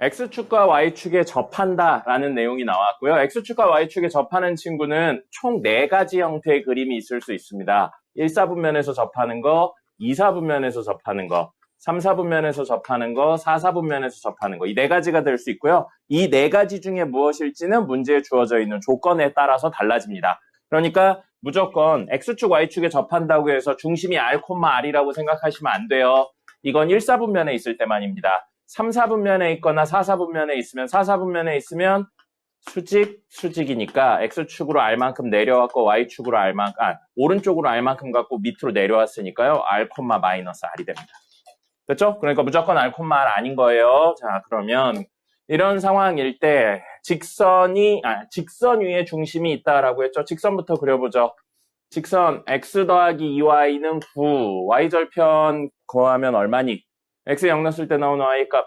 X축과 Y축에 접한다라는 내용이 나왔고요. X축과 Y축에 접하는 친구는 총 4가지 형태의 그림이 있을 수 있습니다. 1사분면에서 접하는 거, 2사분면에서 접하는 거, 3사분면에서 접하는 거, 4사분면에서 접하는 거. 이 4가지가 될 수 있고요. 이 4가지 중에 무엇일지는 문제에 주어져 있는 조건에 따라서 달라집니다. 그러니까 무조건 X축, Y축에 접한다고 해서 중심이 R, R이라고 생각하시면 안 돼요. 이건 1사분면에 있을 때만입니다. 3사분면에 있거나 4사분면에 있으면 4사분면에 있으면 수직이니까 X축으로 R만큼 내려왔고 Y축으로 R만큼, 오른쪽으로 R만큼 갖고 밑으로 내려왔으니까요. R, R이 됩니다. 됐죠? 그러니까 무조건 R, R 아닌 거예요. 자, 그러면 이런 상황일 때 직선 위에 중심이 있다라고 했죠. 직선부터 그려보죠. 직선 X 더하기 2Y는 9, Y절편 거하면 얼마니? X 0 넣었을 때 나오는 Y값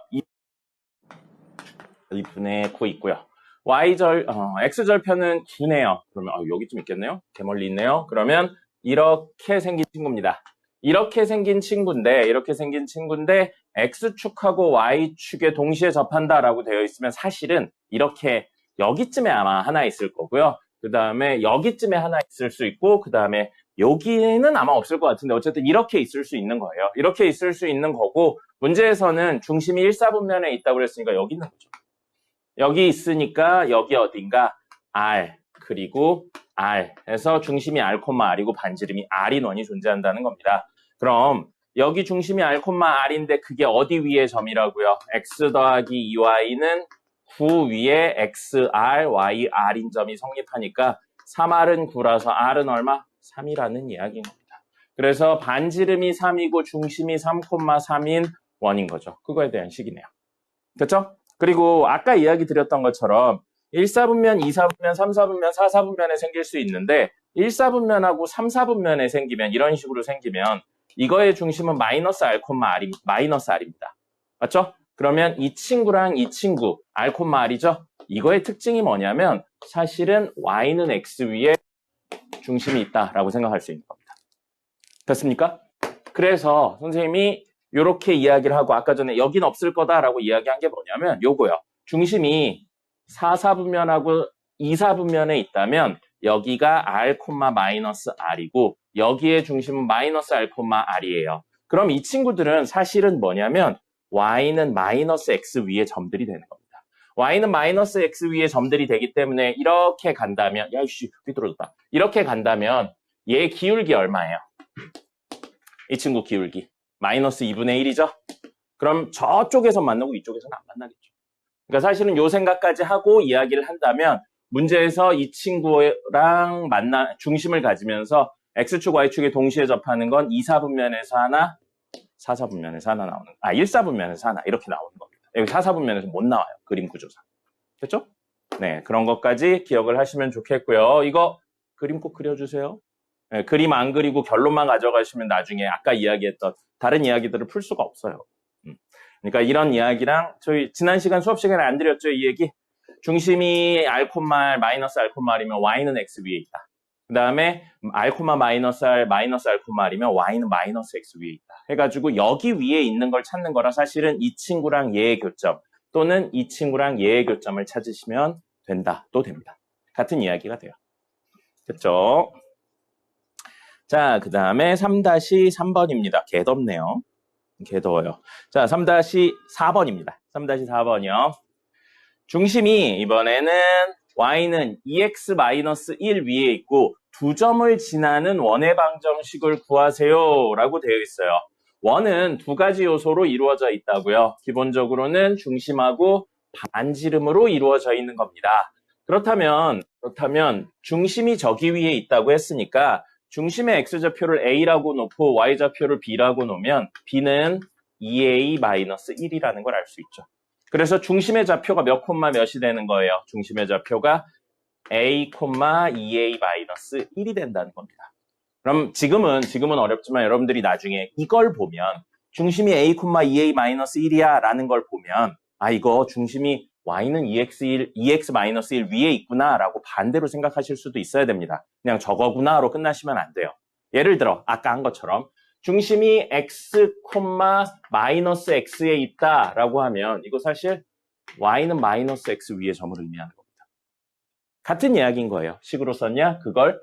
2분의 9 있고요. X절편은 9네요. 그러면 여기쯤 있겠네요. 개멀리 있네요. 그러면 이렇게 생긴 친구입니다. 이렇게 생긴 친구인데 X축하고 Y축에 동시에 접한다라고 되어 있으면 사실은 이렇게 여기쯤에 아마 하나 있을 거고요. 그 다음에 여기쯤에 하나 있을 수 있고 그 다음에 여기는 아마 없을 것 같은데 어쨌든 이렇게 있을 수 있는 거예요. 이렇게 있을 수 있는 거고 문제에서는 중심이 1사분면에 있다고 그랬으니까 여기 있는 거죠. 여기 있으니까 여기 어딘가 R 그리고 R 해서 중심이 R, R이고 반지름이 R인 원이 존재한다는 겁니다. 그럼 여기 중심이 R, R인데 그게 어디 위에 점이라고요? X 더하기 2Y는 9 위에 XR, YR인 점이 성립하니까 3R은 9라서 R은 얼마? 3이라는 이야기인 겁니다. 그래서 반지름이 3이고 중심이 3,3인 원인 거죠. 그거에 대한 식이네요. 됐죠? 그리고 아까 이야기 드렸던 것처럼 1사분면, 2사분면, 3사분면, 4사분면에 생길 수 있는데 1사분면하고 3사분면에 생기면 이런 식으로 생기면 이거의 중심은 마이너스 R입니다. 맞죠? 그러면 이 친구랑 이 친구 R, R이죠? 이거의 특징이 뭐냐면 사실은 Y는 X 위에 중심이 있다라고 생각할 수 있는 겁니다. 됐습니까? 그래서 선생님이 이렇게 이야기를 하고 아까 전에 여긴 없을 거다라고 이야기한 게 뭐냐면 요거요. 중심이 4사분면하고 2사분면에 있다면 여기가 R, R이고 여기에 중심은 마이너스 R, R이에요. 그럼 이 친구들은 사실은 뭐냐면 Y는 마이너스 X 위에 점들이 되는 겁니다. Y는 마이너스 X 위에 점들이 되기 때문에 이렇게 간다면 야이씨 삐뚤어졌다. 이렇게 간다면 얘 기울기 얼마예요? 이 친구 기울기 마이너스 2분의 1이죠? 그럼 저쪽에서 만나고 이쪽에서는 안 만나겠죠. 그러니까 사실은 요 생각까지 하고 이야기를 한다면 문제에서 이 친구랑 중심을 가지면서 X축, Y축에 동시에 접하는 건 2사분면에서 하나, 4사분면에서 하나 나오는 1사분면에서 하나 이렇게 나오는 겁니다. 여기 4사분면에서 못 나와요. 그림 구조상. 됐죠? 네, 그런 것까지 기억을 하시면 좋겠고요. 이거 그림 꼭 그려주세요. 네, 그림 안 그리고 결론만 가져가시면 나중에 아까 이야기했던 다른 이야기들을 풀 수가 없어요. 그러니까 이런 이야기랑 저희 지난 시간 수업 시간에 안 드렸죠, 이 얘기? 중심이 R, 마이너스 R, R이면 Y는 X 위에 있다. 그 다음에 R, 마이너스 R, R이면 Y는 마이너스 X 위에 있다. 해가지고 여기 위에 있는 걸 찾는 거라 사실은 이 친구랑 얘의 교점 또는 이 친구랑 얘의 교점을 찾으시면 된다. 또 됩니다. 같은 이야기가 돼요. 됐죠? 자, 그 다음에 3-3번입니다. 개덥네요. 개더워요. 자, 3-4번입니다. 3-4번이요. 중심이 이번에는 Y는 2x-1 위에 있고 두 점을 지나는 원의 방정식을 구하세요 라고 되어 있어요. 원은 두 가지 요소로 이루어져 있다고요. 기본적으로는 중심하고 반지름으로 이루어져 있는 겁니다. 그렇다면 중심이 저기 위에 있다고 했으니까 중심의 X좌표를 A라고 놓고 Y좌표를 B라고 놓으면 B는 2A-1이라는 걸 알 수 있죠. 그래서 중심의 좌표가 몇 콤마 몇이 되는 거예요? 중심의 좌표가 A, 2A-1이 된다는 겁니다. 그럼 지금은 어렵지만 여러분들이 나중에 이걸 보면 중심이 A, 2A-1이야 라는 걸 보면 이거 중심이 Y는 2X-1 위에 있구나 라고 반대로 생각하실 수도 있어야 됩니다. 그냥 저거구나로 끝나시면 안 돼요. 예를 들어 아까 한 것처럼 중심이 X, 마이너스 X에 있다 라고 하면 이거 사실 y는 마이너스 x 위에 점을 의미하는 겁니다. 같은 이야기인 거예요. 식으로 썼냐? 그걸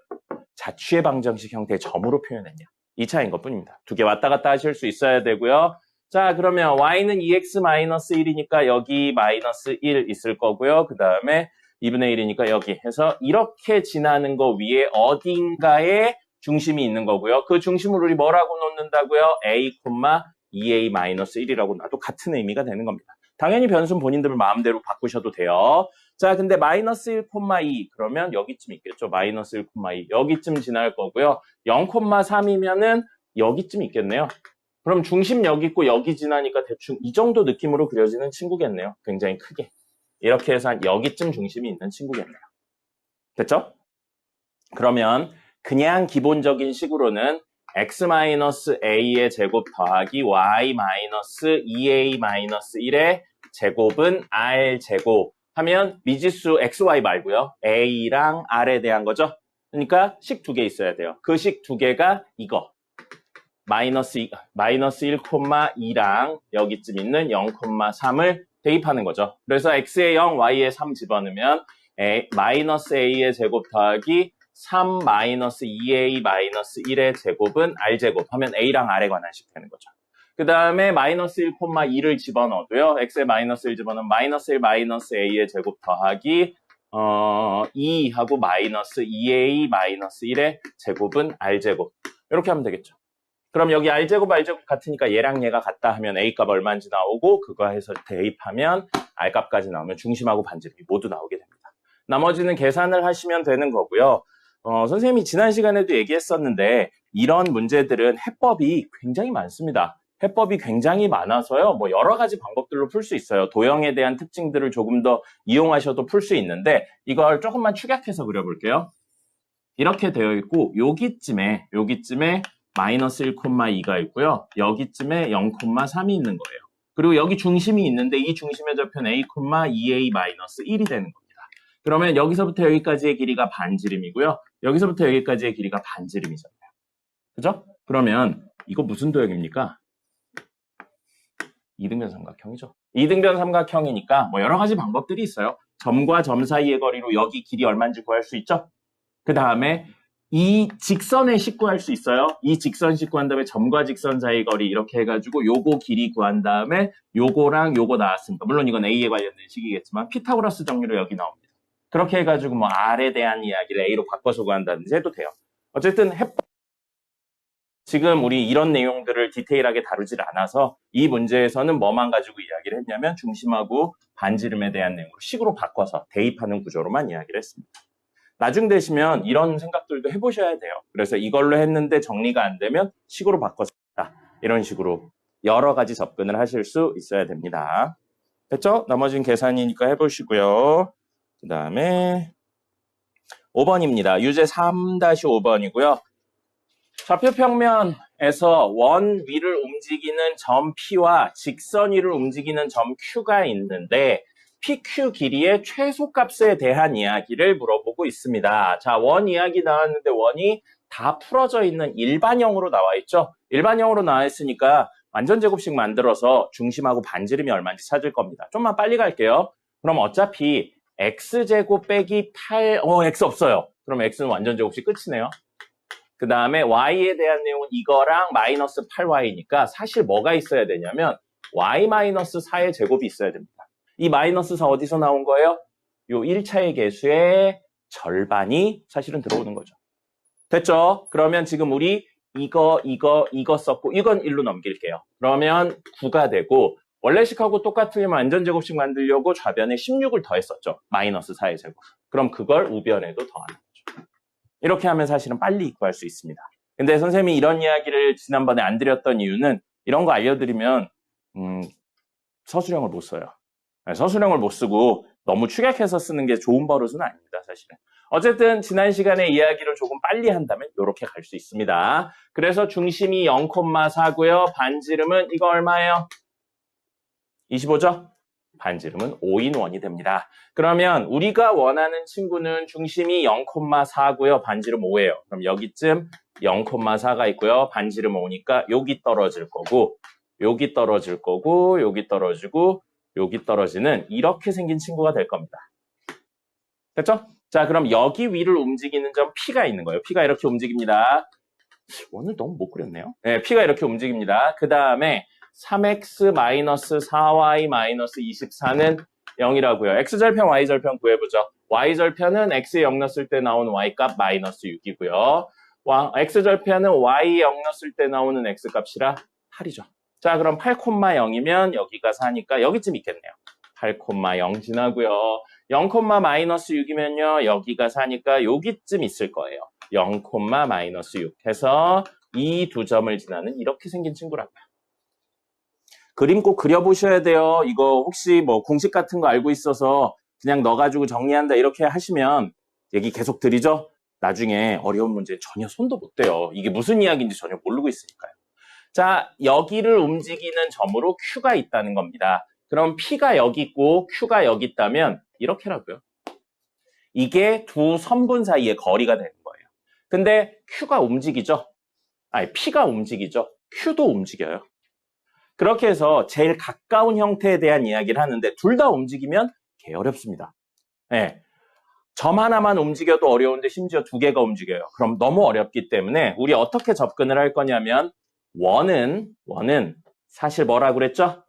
자취의 방정식 형태의 점으로 표현했냐? 이 차이인 것뿐입니다. 두 개 왔다 갔다 하실 수 있어야 되고요. 자, 그러면 y는 2x 마이너스 1이니까 여기 마이너스 1 있을 거고요. 그 다음에 2분의 1이니까 여기 해서 이렇게 지나는 거 위에 어딘가에 중심이 있는 거고요. 그 중심을 우리 뭐라고 놓는다고요? a, 2a 마이너스 1이라고 놔도 같은 의미가 되는 겁니다. 당연히 변수는 본인들 마음대로 바꾸셔도 돼요. 자, 근데 마이너스 1,2 그러면 여기쯤 있겠죠. 마이너스 1,2 여기쯤 지날 거고요. 0,3이면은 여기쯤 있겠네요. 그럼 중심 여기 있고 여기 지나니까 대충 이 정도 느낌으로 그려지는 친구겠네요. 굉장히 크게. 이렇게 해서 한 여기쯤 중심이 있는 친구겠네요. 됐죠? 그러면 그냥 기본적인 식으로는 x-a의 제곱 더하기 y-2a-1의 제곱은 r제곱 하면 미지수 xy 말고요. a랑 r에 대한 거죠. 그러니까 식 두 개 있어야 돼요. 그 식 두 개가 이거. 마이너스 1,2랑 여기쯤 있는 0,3을 대입하는 거죠. 그래서 x에 0, y에 3 집어넣으면 마이너스 a의 제곱 더하기 3 마이너스 2a 마이너스 1의 제곱은 r제곱 하면 a랑 r에 관한 식 되는 거죠. 그 다음에 마이너스 1,2를 집어넣어도요. x에 마이너스 1 집어넣으면 마이너스 1 마이너스 a의 제곱 더하기 2하고 마이너스 2a 마이너스 1의 제곱은 r제곱. 이렇게 하면 되겠죠. 그럼 여기 r제곱 같으니까 얘랑 얘가 같다 하면 a값 얼마인지 나오고 그거 해서 대입하면 r값까지 나오면 중심하고 반지름이 모두 나오게 됩니다. 나머지는 계산을 하시면 되는 거고요. 선생님이 지난 시간에도 얘기했었는데 이런 문제들은 해법이 굉장히 많습니다. 해법이 굉장히 많아서요. 뭐 여러 가지 방법들로 풀 수 있어요. 도형에 대한 특징들을 조금 더 이용하셔도 풀 수 있는데 이걸 조금만 축약해서 그려볼게요. 이렇게 되어 있고 여기쯤에 마이너스 1,2가 있고요. 여기쯤에 0,3이 있는 거예요. 그리고 여기 중심이 있는데 이 중심의 좌표는 a, 2a 마이너스 1이 되는 겁니다. 그러면 여기서부터 여기까지의 길이가 반지름이고요. 여기서부터 여기까지의 길이가 반지름이잖아요. 그죠? 그러면 이거 무슨 도형입니까? 이등변 삼각형이죠. 이등변 삼각형이니까 뭐 여러 가지 방법들이 있어요. 점과 점 사이의 거리로 여기 길이 얼마인지 구할 수 있죠. 그 다음에 이 직선의 식 구할 수 있어요. 이 직선식 구한 다음에 점과 직선 사이 거리 이렇게 해가지고 요거 길이 구한 다음에 요거랑 요거 나왔으니까 물론 이건 A에 관련된 식이겠지만 피타고라스 정리로 여기 나옵니다. 그렇게 해가지고 뭐 R에 대한 이야기를 A로 바꿔서 구한다든지 해도 돼요. 어쨌든 지금 우리 이런 내용들을 디테일하게 다루질 않아서 이 문제에서는 뭐만 가지고 이야기를 했냐면 중심하고 반지름에 대한 내용으로 식으로 바꿔서 대입하는 구조로만 이야기를 했습니다. 나중 되시면 이런 생각들도 해보셔야 돼요. 그래서 이걸로 했는데 정리가 안 되면 식으로 바꿔서 했다. 이런 식으로 여러 가지 접근을 하실 수 있어야 됩니다. 됐죠? 나머지는 계산이니까 해보시고요. 그 다음에 5번입니다. 유제 3-5번이고요. 좌표 평면에서 원 위를 움직이는 점 P와 직선 위를 움직이는 점 Q가 있는데 PQ 길이의 최소값에 대한 이야기를 물어보고 있습니다. 자, 원 이야기 나왔는데 원이 다 풀어져 있는 일반형으로 나와 있죠. 일반형으로 나와 있으니까 완전제곱식 만들어서 중심하고 반지름이 얼마인지 찾을 겁니다. 좀만 빨리 갈게요. 그럼 어차피 x제곱 빼기 8, x 없어요. 그럼 x는 완전제곱식 끝이네요. 그 다음에 y에 대한 내용은 이거랑 마이너스 8y니까 사실 뭐가 있어야 되냐면 y-4의 제곱이 있어야 됩니다. 이 마이너스 4 어디서 나온 거예요? 요 1차의 개수의 절반이 사실은 들어오는 거죠. 됐죠? 그러면 지금 우리 이거 썼고 이건 1로 넘길게요. 그러면 9가 되고 원래식하고 똑같으면 완전제곱식 만들려고 좌변에 16을 더했었죠. 마이너스 4의 제곱. 그럼 그걸 우변에도 더하는 거죠. 이렇게 하면 사실은 빨리 구할 수 있습니다. 근데 선생님이 이런 이야기를 지난번에 안 드렸던 이유는 이런 거 알려드리면 서술형을 못 써요. 서술형을 못 쓰고 너무 축약해서 쓰는 게 좋은 버릇은 아닙니다, 사실은. 어쨌든 지난 시간에 이야기를 조금 빨리 한다면 이렇게 갈 수 있습니다. 그래서 중심이 0,4고요. 반지름은 이거 얼마예요? 25죠? 반지름은 5인원이 됩니다. 그러면 우리가 원하는 친구는 중심이 0,4고요. 반지름 5예요. 그럼 여기쯤 0,4가 있고요. 반지름 5니까 여기 떨어질 거고 여기 떨어질 거고 여기 떨어지고 여기 떨어지는 이렇게 생긴 친구가 될 겁니다. 됐죠? 자, 그럼 여기 위를 움직이는 점 P가 있는 거예요. P가 이렇게 움직입니다. 오늘 너무 못 그렸네요. 네, P가 이렇게 움직입니다. 그 다음에 3x-4y-24는 0이라고요. x절편, y절편 구해보죠. y절편은 x에 0 넣었을 때 나오는 y값 마이너스 6이고요. x절편은 y에 0 넣었을 때 나오는 x값이라 8이죠. 자, 그럼 8,0이면 여기가 4니까 여기쯤 있겠네요. 8,0 지나고요. 0,-6이면요. 여기가 4니까 여기쯤 있을 거예요. 0, -6 해서 이 두 점을 지나는 이렇게 생긴 친구라고요. 그림 꼭 그려보셔야 돼요. 이거 혹시 뭐 공식 같은 거 알고 있어서 그냥 넣어가지고 정리한다 이렇게 하시면 얘기 계속 드리죠? 나중에 어려운 문제에 전혀 손도 못 대요. 이게 무슨 이야기인지 전혀 모르고 있으니까요. 자, 여기를 움직이는 점으로 Q가 있다는 겁니다. 그럼 P가 여기 있고 Q가 여기 있다면 이렇게라고요. 이게 두 선분 사이의 거리가 되는 거예요. 근데 Q가 움직이죠? 아니, P가 움직이죠? Q도 움직여요. 그렇게 해서 제일 가까운 형태에 대한 이야기를 하는데 둘 다 움직이면 개 어렵습니다. 네. 점 하나만 움직여도 어려운데 심지어 두 개가 움직여요. 그럼 너무 어렵기 때문에 우리 어떻게 접근을 할 거냐면 원은 사실 뭐라고 그랬죠?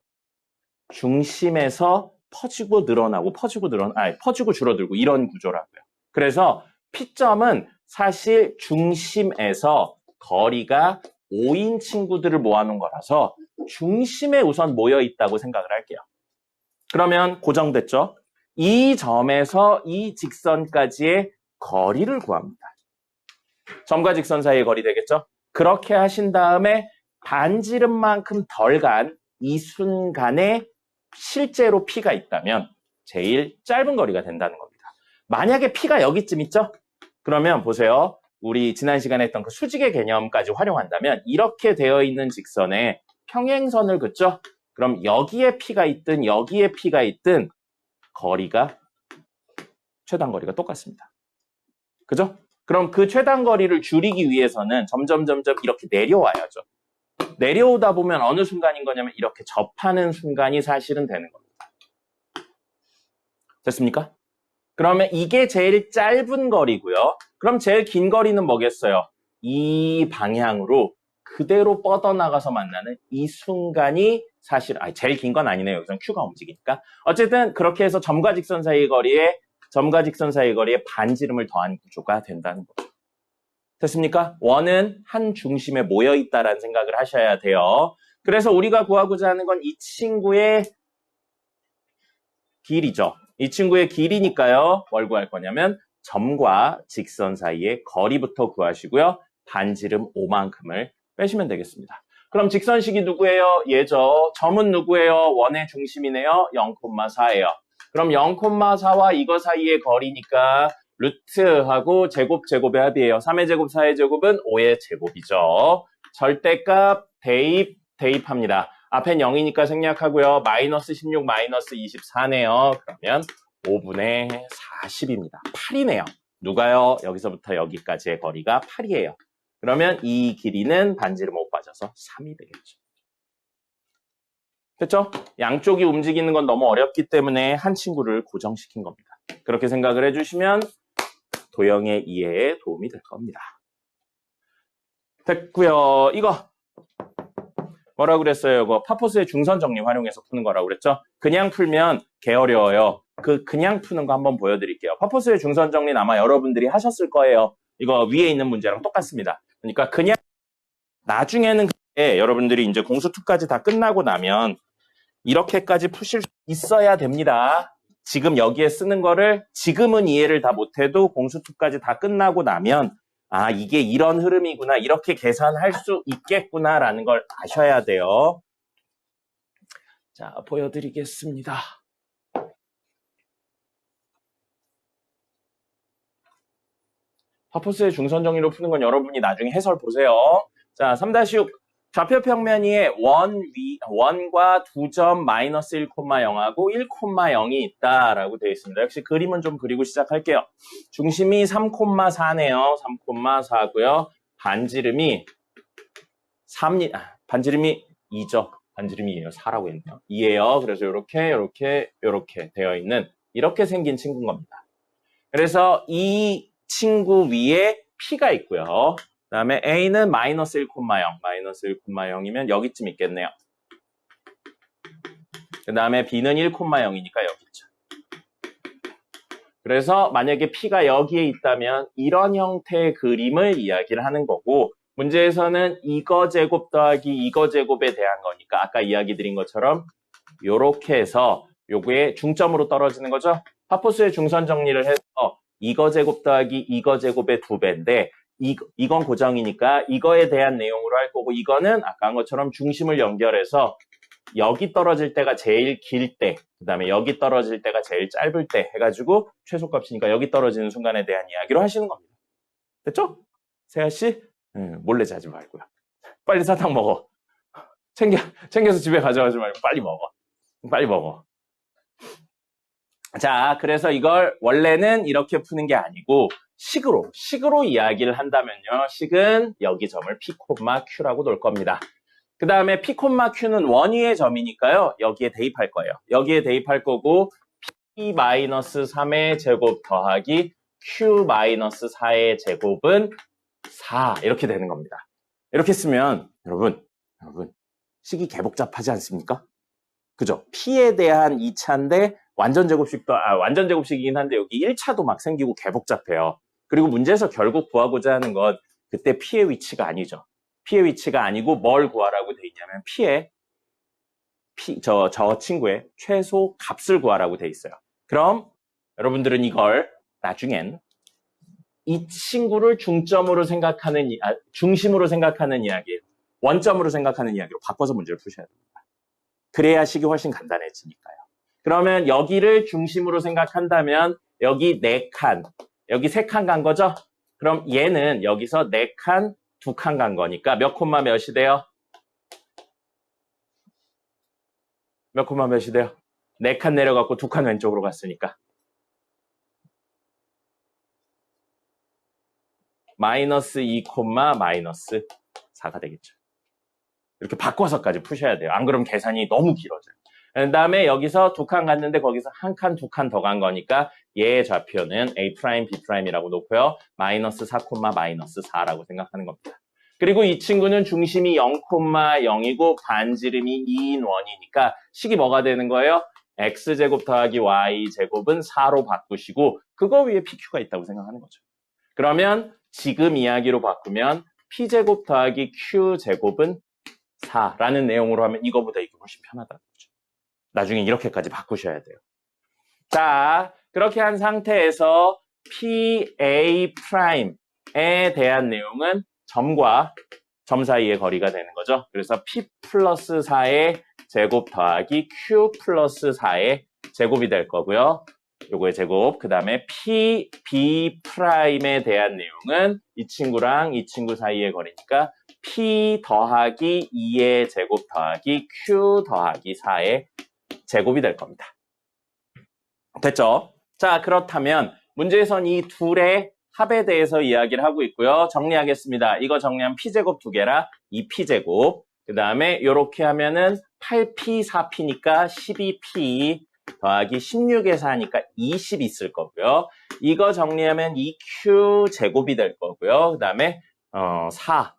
중심에서 퍼지고 늘어나고 퍼지고 줄어들고 이런 구조라고요. 그래서 P점은 사실 중심에서 거리가 5인 친구들을 모아놓은 거라서 중심에 우선 모여 있다고 생각을 할게요. 그러면 고정됐죠? 이 점에서 이 직선까지의 거리를 구합니다. 점과 직선 사이의 거리 되겠죠? 그렇게 하신 다음에 반지름만큼 덜 간 이 순간에 실제로 P가 있다면 제일 짧은 거리가 된다는 겁니다. 만약에 P가 여기쯤 있죠? 그러면 보세요. 우리 지난 시간에 했던 그 수직의 개념까지 활용한다면 이렇게 되어 있는 직선에 평행선을 긋죠? 그럼 여기에 P가 있든 여기에 P가 있든 거리가 최단 거리가 똑같습니다. 그죠? 그럼 그 최단 거리를 줄이기 위해서는 점점 이렇게 내려와야죠. 내려오다 보면 어느 순간인 거냐면 이렇게 접하는 순간이 사실은 되는 겁니다. 됐습니까? 그러면 이게 제일 짧은 거리고요. 그럼 제일 긴 거리는 뭐겠어요? 이 방향으로 그대로 뻗어나가서 만나는 이 순간이 사실 제일 긴 건 아니네요. 여기선 Q가 움직이니까. 어쨌든 그렇게 해서 점과 직선 사이의 거리에 반지름을 더한 구조가 된다는 거죠. 됐습니까? 원은 한 중심에 모여 있다라는 생각을 하셔야 돼요. 그래서 우리가 구하고자 하는 건 이 친구의 길이죠. 이 친구의 길이니까요. 뭘 구할 거냐면 점과 직선 사이의 거리부터 구하시고요. 반지름 5만큼을 빼시면 되겠습니다. 그럼 직선식이 누구예요? 얘죠. 점은 누구예요? 원의 중심이네요. 0,4예요. 그럼 0,4와 이거 사이의 거리니까 루트하고 제곱의 합이에요. 3의 제곱, 4의 제곱은 5의 제곱이죠. 절대값 대입합니다. 앞엔 0이니까 생략하고요. 마이너스 16, 마이너스 24네요. 그러면 5분의 40입니다. 8이네요. 누가요? 여기서부터 여기까지의 거리가 8이에요. 그러면 이 길이는 반지름 5 빠져서 3이 되겠죠. 됐죠? 양쪽이 움직이는 건 너무 어렵기 때문에 한 친구를 고정시킨 겁니다. 그렇게 생각을 해주시면 도형의 이해에 도움이 될 겁니다. 됐고요. 이거 뭐라고 그랬어요? 이거 파포스의 중선 정리 활용해서 푸는 거라고 그랬죠? 그냥 풀면 개 어려워요. 그냥 푸는 거 한번 보여드릴게요. 파포스의 중선 정리는 아마 여러분들이 하셨을 거예요. 이거 위에 있는 문제랑 똑같습니다. 그러니까 그냥 나중에는 여러분들이 이제 공수2까지 다 끝나고 나면 이렇게까지 푸실 수 있어야 됩니다. 지금 여기에 쓰는 거를 지금은 이해를 다 못해도 공수2까지 다 끝나고 나면 이게 이런 흐름이구나, 이렇게 계산할 수 있겠구나라는 걸 아셔야 돼요. 자, 보여드리겠습니다. 파포스의 중선 정리로 푸는 건 여러분이 나중에 해설 보세요. 자, 3-6 좌표 평면 위에 원과 두 점 마이너스 1,0하고 1,0이 있다라고 되어 있습니다. 역시 그림은 좀 그리고 시작할게요. 중심이 3,4네요. 3,4고요. 반지름이 2죠. 반지름이 2예요. 4라고 했네요. 2예요. 그래서 이렇게 되어 있는 이렇게 생긴 친구인 겁니다. 그래서 이 친구 위에 P가 있고요. 그 다음에 A는 마이너스 1,0, 마이너스 1,0이면 여기쯤 있겠네요. 그 다음에 B는 1,0이니까 여기 있죠. 그래서 만약에 P가 여기에 있다면 이런 형태의 그림을 이야기를 하는 거고, 문제에서는 이거 제곱 더하기 이거 제곱에 대한 거니까 아까 이야기 드린 것처럼 요렇게 해서 요거에 중점으로 떨어지는 거죠. 파포스의 중선 정리를 해서 이거 제곱 더하기 이거 제곱의 2배인데 이건 고정이니까 이거에 대한 내용으로 할 거고, 이거는 아까 한 것처럼 중심을 연결해서 여기 떨어질 때가 제일 길 때, 그 다음에 여기 떨어질 때가 제일 짧을 때 해가지고 최소값이니까 여기 떨어지는 순간에 대한 이야기로 하시는 겁니다. 됐죠? 세아씨? 몰래 자지 말고요. 빨리 사탕 먹어. 챙겨서 집에 가져가지 말고 빨리 먹어. 빨리 먹어. 자, 그래서 이걸 원래는 이렇게 푸는 게 아니고 식으로 이야기를 한다면요. 식은 여기 점을 P, Q라고 놓을 겁니다. 그 다음에 P, Q는 원위의 점이니까요. 여기에 대입할 거예요. 여기에 대입할 거고 P-3의 제곱 더하기 Q-4의 제곱은 4 이렇게 되는 겁니다. 이렇게 쓰면 여러분 식이 개복잡하지 않습니까? 그죠? P에 대한 2차인데 완전 제곱식이긴 한데 여기 1차도 막 생기고 개복잡해요. 그리고 문제에서 결국 구하고자 하는 건 그때 P의 위치가 아니죠. P의 위치가 아니고 뭘 구하라고 돼 있냐면 저 친구의 최소 값을 구하라고 돼 있어요. 그럼 여러분들은 이걸 나중엔 이 친구를 중심으로 생각하는 이야기, 원점으로 생각하는 이야기로 바꿔서 문제를 푸셔야 됩니다. 그래야 식이 훨씬 간단해지니까요. 그러면 여기를 중심으로 생각한다면 여기 4칸, 여기 3칸 간 거죠? 그럼 얘는 여기서 4칸, 2칸 간 거니까 몇 콤마 몇이 돼요? 몇 콤마 몇이 돼요? 4칸 내려갔고 2칸 왼쪽으로 갔으니까. 마이너스 2 콤마 마이너스 4가 되겠죠. 이렇게 바꿔서까지 푸셔야 돼요. 안 그러면 계산이 너무 길어져요. 그 다음에 여기서 2칸 갔는데 거기서 1칸, 2칸 더 간 거니까 얘의 좌표는 A', B'이라고 놓고요. 마이너스 4, 마이너스 4라고 생각하는 겁니다. 그리고 이 친구는 중심이 0,0이고 반지름이 2인 원이니까 식이 뭐가 되는 거예요? X제곱 더하기 Y제곱은 4로 바꾸시고 그거 위에 PQ가 있다고 생각하는 거죠. 그러면 지금 이야기로 바꾸면 P제곱 더하기 Q제곱은 4라는 내용으로 하면 이거보다 이게 훨씬 편하다는 거죠. 나중에 이렇게까지 바꾸셔야 돼요. 자, 그렇게 한 상태에서 PA''에 대한 내용은 점과 점 사이의 거리가 되는 거죠. 그래서 P 플러스 4의 제곱 더하기 Q 플러스 4의 제곱이 될 거고요. 요거의 제곱, 그 다음에 P, B'에 대한 내용은 이 친구랑 이 친구 사이의 거리니까 P 더하기 2의 제곱 더하기 Q 더하기 4의 제곱이 될 겁니다. 됐죠? 자, 그렇다면 문제에선 이 둘의 합에 대해서 이야기를 하고 있고요. 정리하겠습니다. 이거 정리하면 P제곱 2개라 2P제곱. 그 다음에 이렇게 하면은 8P, 4P니까 12P 더하기 16에 4니까 20 있을 거고요. 이거 정리하면 2Q 제곱이 될 거고요. 그 다음에 4,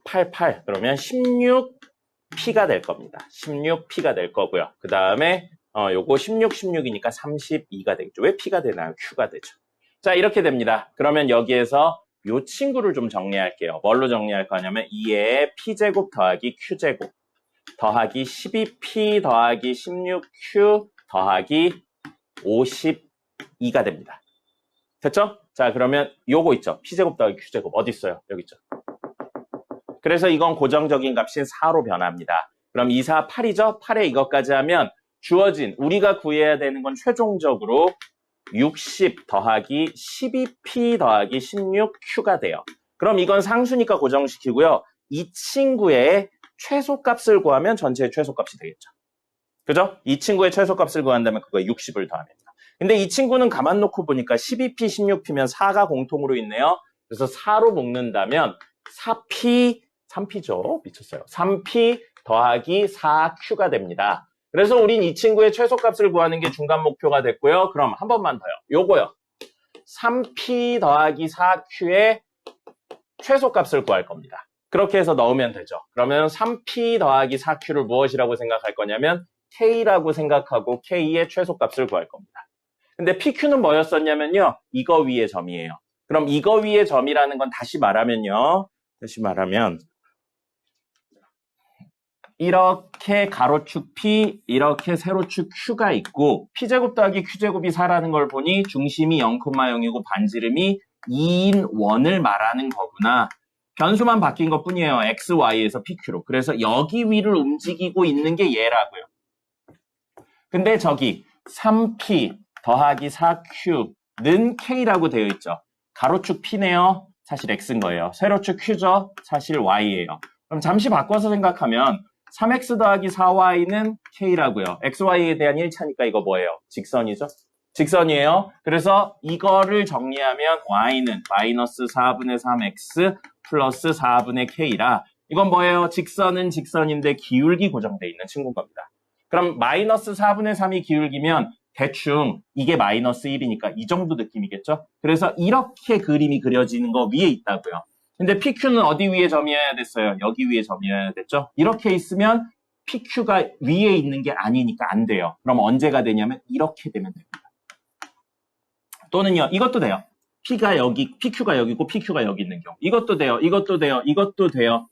8 그러면 16P가 될 겁니다. 16P가 될 거고요. 그 다음에 요거 16이니까 32가 되겠죠. 왜 P가 되나요? Q가 되죠. 자, 이렇게 됩니다. 그러면 여기에서 요 친구를 좀 정리할게요. 뭘로 정리할 거냐면 2의 P제곱 더하기 Q제곱 더하기 12P 더하기 16Q 더하기 52가 됩니다. 됐죠? 자, 그러면 요거 있죠? P제곱 더하기 Q제곱 어디 있어요? 여기 있죠? 그래서 이건 고정적인 값인 4로 변합니다. 그럼 2, 4, 8이죠? 8에 이것까지 하면 주어진 우리가 구해야 되는 건 최종적으로 60 더하기 12P 더하기 16Q가 돼요. 그럼 이건 상수니까 고정시키고요. 이 친구의 최소값을 구하면 전체의 최소값이 되겠죠. 그죠? 이 친구의 최소값을 구한다면 그거에 60을 더하면 돼요. 근데 이 친구는 가만 놓고 보니까 12P, 16P면 4가 공통으로 있네요. 그래서 4로 묶는다면 4P, 3P죠. 미쳤어요. 3P 더하기 4Q가 됩니다. 그래서 우린 이 친구의 최소값을 구하는 게 중간 목표가 됐고요. 그럼 한 번만 더요. 요거요. 3P 더하기 4Q의 최소값을 구할 겁니다. 그렇게 해서 넣으면 되죠. 그러면 3P 더하기 4Q를 무엇이라고 생각할 거냐면 K라고 생각하고 K의 최소값을 구할 겁니다. 근데 PQ는 뭐였었냐면요. 이거 위의 점이에요. 그럼 이거 위의 점이라는 건 다시 말하면 이렇게 가로축 P, 이렇게 세로축 Q가 있고 P제곱 더하기 Q제곱이 4라는 걸 보니 중심이 0,0이고 반지름이 2인 원을 말하는 거구나. 변수만 바뀐 것 뿐이에요. X, Y에서 PQ로. 그래서 여기 위를 움직이고 있는 게 얘라고요. 근데 저기 3P 더하기 4Q는 K라고 되어 있죠. 가로축 P네요. 사실 X인 거예요. 세로축 Q죠. 사실 Y예요. 그럼 잠시 바꿔서 생각하면 3X 더하기 4Y는 K라고요. XY에 대한 1차니까 이거 뭐예요? 직선이죠? 직선이에요. 그래서 이거를 정리하면 Y는 마이너스 4분의 3X 플러스 4분의 K라. 이건 뭐예요? 직선은 직선인데 기울기 고정되어 있는 친구인 겁니다. 그럼 마이너스 4분의 3이 기울기면 대충 이게 마이너스 1이니까 이 정도 느낌이겠죠? 그래서 이렇게 그림이 그려지는 거 위에 있다고요. 근데 PQ는 어디 위에 점이어야 됐어요? 여기 위에 점이어야 됐죠? 이렇게 있으면 PQ가 위에 있는 게 아니니까 안 돼요. 그럼 언제가 되냐면 이렇게 되면 됩니다. 또는요, 이것도 돼요. PQ가 여기고 PQ가 여기 있는 경우. 이것도 돼요. 이것도 돼요. 이것도 돼요.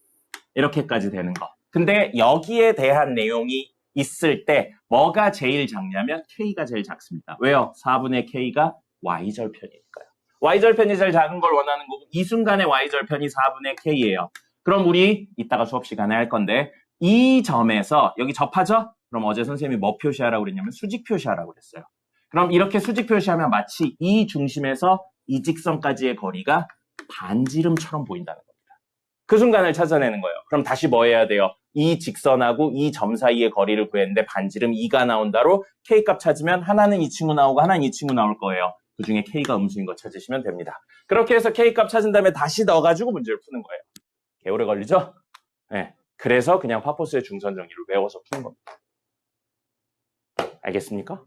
이렇게까지 되는 거. 근데 여기에 대한 내용이 있을 때 뭐가 제일 작냐면 K가 제일 작습니다. 왜요? 4분의 K가 Y절편이니까요. Y절편이 제일 작은 걸 원하는 거고 이 순간에 Y절편이 4분의 K예요. 그럼 우리 이따가 수업 시간에 할 건데 이 점에서 여기 접하죠? 그럼 어제 선생님이 뭐 표시하라고 그랬냐면 수직 표시하라고 그랬어요. 그럼 이렇게 수직 표시하면 마치 이 중심에서 이 직선까지의 거리가 반지름처럼 보인다는 겁니다. 그 순간을 찾아내는 거예요. 그럼 다시 뭐 해야 돼요? 이 직선하고 이 점 사이의 거리를 구했는데 반지름 2가 나온다로 K값 찾으면 하나는 이 친구 나오고 하나는 이 친구 나올 거예요. 그 중에 K가 음수인 거 찾으시면 됩니다. 그렇게 해서 K값 찾은 다음에 다시 넣어가지고 문제를 푸는 거예요. 개오래 걸리죠? 네. 그래서 그냥 파포스의 중선 정리를 외워서 푸는 겁니다. 알겠습니까?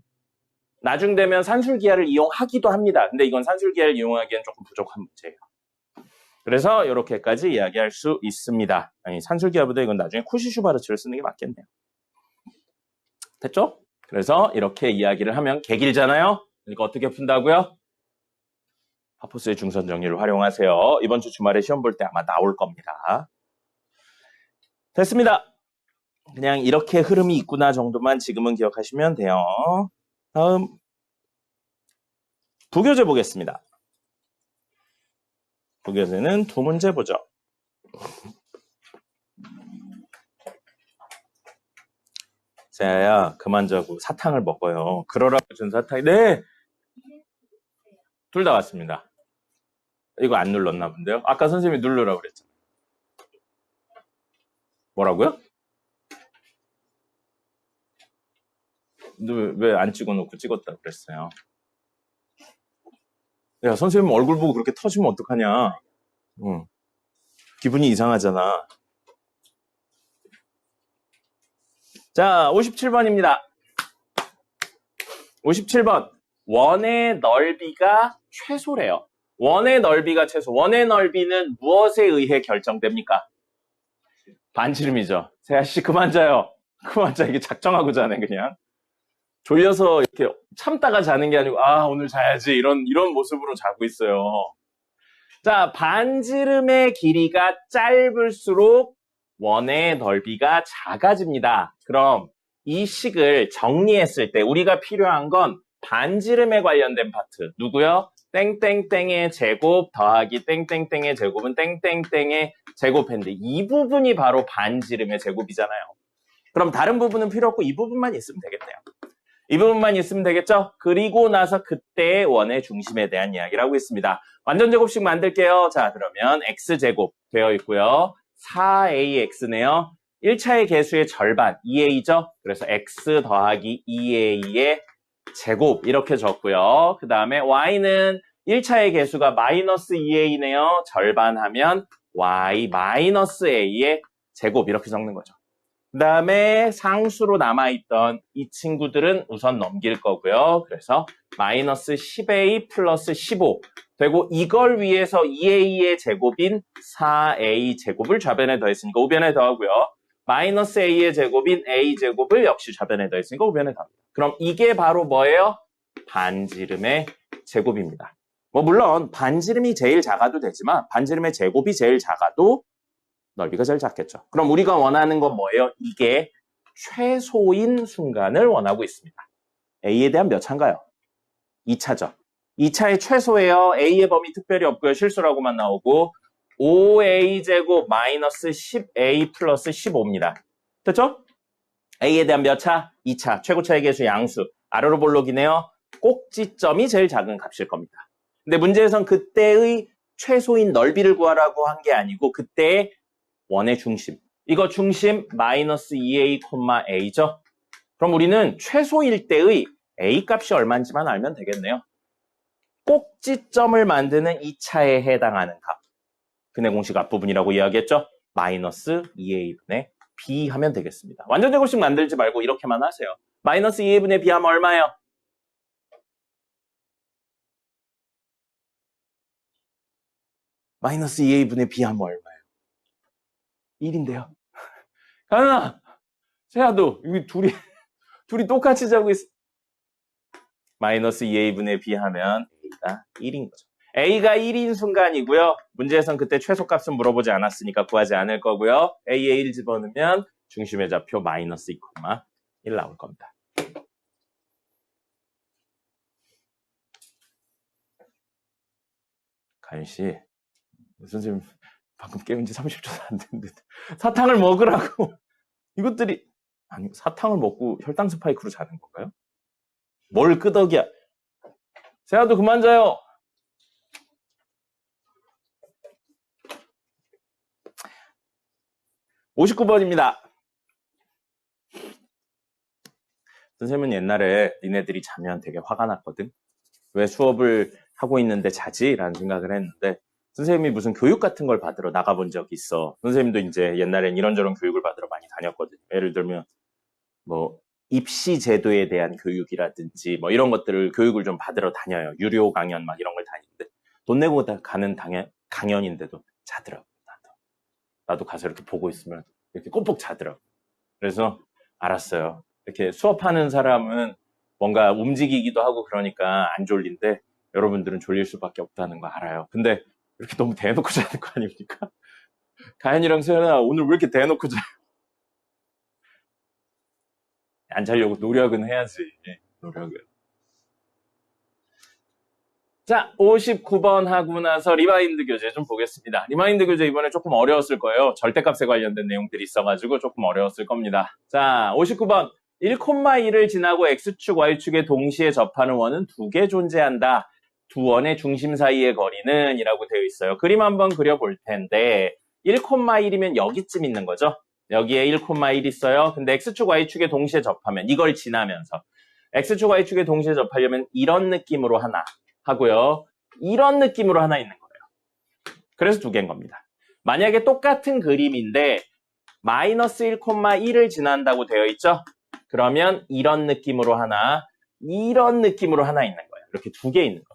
나중 되면 산술기하를 이용하기도 합니다. 근데 이건 산술기하를 이용하기엔 조금 부족한 문제예요. 그래서 이렇게까지 이야기할 수 있습니다. 아니, 산술기하보다 이건 나중에 쿠시슈바르츠를 쓰는 게 맞겠네요. 됐죠? 그래서 이렇게 이야기를 하면 개길잖아요. 그러니까 어떻게 푼다고요? 파포스의 중선 정리를 활용하세요. 이번 주 주말에 시험 볼 때 아마 나올 겁니다. 됐습니다. 그냥 이렇게 흐름이 있구나 정도만 지금은 기억하시면 돼요. 다음 부교재 보겠습니다. 부교재는 두 문제 보죠. 자야 그만 자고 사탕을 먹어요. 그러라고 준 사탕이 네! 둘 다 왔습니다. 이거 안 눌렀나 본데요? 아까 선생님이 누르라고 그랬잖아요. 뭐라고요? 왜 안 찍어놓고 찍었다고 그랬어요? 야, 선생님 얼굴 보고 그렇게 터지면 어떡하냐? 기분이 이상하잖아. 자, 57번입니다. 57번. 원의 넓이가 최소래요. 원의 넓이가 최소. 원의 넓이는 무엇에 의해 결정됩니까? 반지름이죠. 세아씨 그만 자요. 그만 자. 이게 작정하고 자네 그냥. 졸려서 이렇게 참다가 자는 게 아니고 아 오늘 자야지 이런 모습으로 자고 있어요. 자, 반지름의 길이가 짧을수록 원의 넓이가 작아집니다. 그럼 이 식을 정리했을 때 우리가 필요한 건 반지름에 관련된 파트. 누구요? 땡땡땡의 제곱 더하기 땡땡땡의 제곱은 땡땡땡의 제곱인데 이 부분이 바로 반지름의 제곱이잖아요. 그럼 다른 부분은 필요 없고 이 부분만 있으면 되겠네요. 이 부분만 있으면 되겠죠? 그리고 나서 그때의 원의 중심에 대한 이야기를 하고 있습니다. 완전 제곱식 만들게요. 자, 그러면 x제곱 되어 있고요. 4ax네요. 1차의 개수의 절반, 2a죠? 그래서 x 더하기 2a의 제곱 이렇게 적고요. 그 다음에 y는 1차의 개수가 마이너스 2a네요. 절반하면 y 마이너스 a의 제곱 이렇게 적는 거죠. 그 다음에 상수로 남아있던 이 친구들은 우선 넘길 거고요. 그래서 마이너스 10a 플러스 15 되고 이걸 위해서 2a의 제곱인 4a 제곱을 좌변에 더했으니까 우변에 더하고요. 마이너스 a의 제곱인 a 제곱을 역시 좌변에 더했으니까 우변에 더합니다. 그럼 이게 바로 뭐예요? 반지름의 제곱입니다. 뭐 물론 반지름이 제일 작아도 되지만 반지름의 제곱이 제일 작아도 넓이가 제일 작겠죠. 그럼 우리가 원하는 건 뭐예요? 이게 최소인 순간을 원하고 있습니다. A에 대한 몇 차인가요? 2차죠. 2차의 최소예요. A의 범위 특별히 없고요. 실수라고만 나오고 5A제곱 마이너스 10A 플러스 15입니다. 됐죠? A에 대한 몇 차? 2차. 최고차의 개수 양수. 아래로 볼록이네요. 꼭지점이 제일 작은 값일 겁니다. 근데 문제에선 그때의 최소인 넓이를 구하라고 한 게 아니고 그때의 원의 중심. 이거 중심 마이너스 2a, a죠. 그럼 우리는 최소일 때의 a 값이 얼마인지만 알면 되겠네요. 꼭지점을 만드는 2차에 해당하는 값. 근해 공식 앞부분이라고 이야기했죠. 마이너스 2a분의 b 하면 되겠습니다. 완전 제곱식 만들지 말고 이렇게만 하세요. 마이너스 2a분의 b 하면 얼마예요? 마이너스 2a분의 b 하면 얼마예요? 1인데요. 가은아, 세아도 여기 둘이 똑같이 자고 있어. 마이너스 2a분의 b 하면 a가 1인 거죠. a가 1인 순간이고요. 문제에선 그때 최소값은 물어보지 않았으니까 구하지 않을 거고요. a에 1 집어넣으면 중심의 좌표 마이너스 2,1 나올 겁니다. 가윤씨, 선생님 방금 깨운 지 30초도 안 됐는데 사탕을 먹으라고. 이것들이 아니 사탕을 먹고 혈당 스파이크로 자는 건가요? 뭘 끄덕이야. 세아도 그만 자요. (59번입니다) 선생님은 옛날에 니네들이 자면 되게 화가 났거든. 왜 수업을 하고 있는데 자지? 라는 생각을 했는데 선생님이 무슨 교육 같은 걸 받으러 나가본 적이 있어. 선생님도 이제 옛날엔 이런저런 교육을 받으러 많이 다녔거든요. 예를 들면 뭐 입시 제도에 대한 교육이라든지 뭐 이런 것들을 교육을 좀 받으러 다녀요. 유료 강연 막 이런 걸 다니는데 돈 내고 가는 강연인데도 자더라고요. 나도 가서 이렇게 보고 있으면 이렇게 꼼뻑 자더라고요. 그래서 알았어요. 이렇게 수업하는 사람은 뭔가 움직이기도 하고 그러니까 안 졸린데 여러분들은 졸릴 수밖에 없다는 거 알아요. 근데 이렇게 너무 대놓고 자는 거 아닙니까? 가연이랑 세연아 오늘 왜 이렇게 대놓고 자요? 안 자려고 노력은 해야지. 노력은. 자, 59번 하고 나서 리마인드 교재 좀 보겠습니다. 리마인드 교재 이번에 조금 어려웠을 거예요. 절대값에 관련된 내용들이 있어가지고 조금 어려웠을 겁니다. 자, 59번. 1,1을 지나고 X축, Y축에 동시에 접하는 원은 2개 존재한다. 두 원의 중심 사이의 거리는 이라고 되어 있어요. 그림 한번 그려볼 텐데 1,1이면 여기쯤 있는 거죠. 여기에 1,1 있어요. 근데 X축, Y축에 동시에 접하면 이걸 지나면서 X축, Y축에 동시에 접하려면 이런 느낌으로 하나 하고요. 이런 느낌으로 하나 있는 거예요. 그래서 2개인 겁니다. 만약에 똑같은 그림인데 마이너스 1,1을 지난다고 되어 있죠. 그러면 이런 느낌으로 하나, 이런 느낌으로 하나 있는 거예요. 이렇게 2개 있는 겁니다.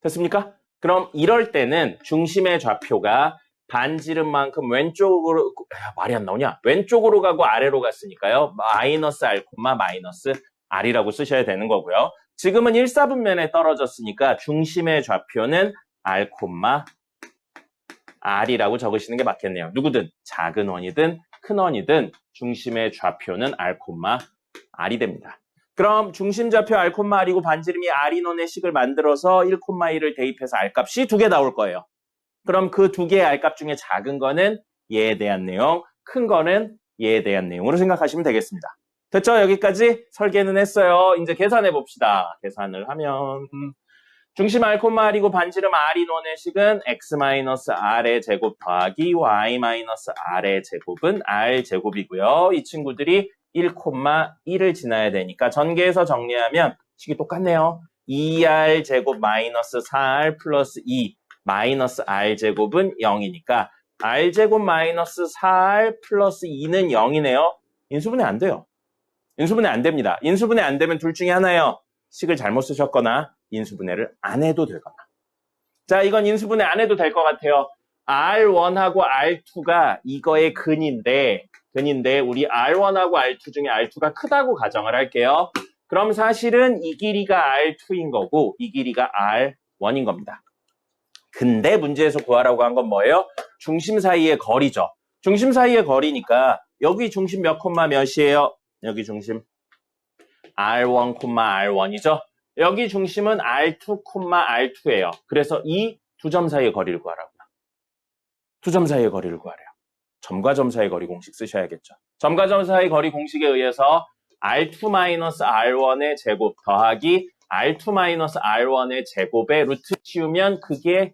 됐습니까? 그럼 이럴 때는 중심의 좌표가 반지름만큼 왼쪽으로, 말이 안 나오냐? 왼쪽으로 가고 아래로 갔으니까요. 마이너스 R, 마이너스 R이라고 쓰셔야 되는 거고요. 지금은 1사분면에 떨어졌으니까 중심의 좌표는 R, R이라고 적으시는 게 맞겠네요. 누구든 작은 원이든 큰 원이든 중심의 좌표는 R, R이 됩니다. 그럼 중심 좌표 R, R이고 반지름이 R인 원의 식을 만들어서 1,1을 대입해서 R값이 2개 나올 거예요. 그럼 그 2개의 R값 중에 작은 거는 얘에 대한 내용, 큰 거는 얘에 대한 내용으로 생각하시면 되겠습니다. 됐죠? 여기까지 설계는 했어요. 이제 계산해 봅시다. 계산을 하면 중심 R, R이고 반지름 R인 원의 식은 X-R의 제곱 더하기 Y-R의 제곱은 R 제곱이고요. 이 친구들이 1,1을 지나야 되니까 전개해서 정리하면 식이 똑같네요. 2R 제곱 마이너스 4R 플러스 2 마이너스 R 제곱은 0이니까 r제곱 마이너스 4r 플러스 2는 0이네요. 인수분해 안 돼요. 인수분해 안 됩니다. 인수분해 안 되면 둘 중에 하나예요. 식을 잘못 쓰셨거나 인수분해를 안 해도 되거나. 자, 이건 인수분해 안 해도 될 것 같아요. R1하고 R2가 이거의 근인데 우리 R1하고 R2 중에 R2가 크다고 가정을 할게요. 그럼 사실은 이 길이가 R2인 거고 이 길이가 R1인 겁니다. 근데 문제에서 구하라고 한 건 뭐예요? 중심 사이의 거리죠. 중심 사이의 거리니까 여기 중심 몇 콤마 몇이에요? 여기 중심 R1, R1이죠. 여기 중심은 R2, R2예요. 그래서 이 두 점 사이의 거리를 구하라고요. 두 점 사이의 거리를 구하래요. 점과 점 사이의 거리 공식 쓰셔야겠죠. 점과 점 사이의 거리 공식에 의해서 R2-R1의 제곱 더하기 R2-R1의 제곱에 루트 씌우면 그게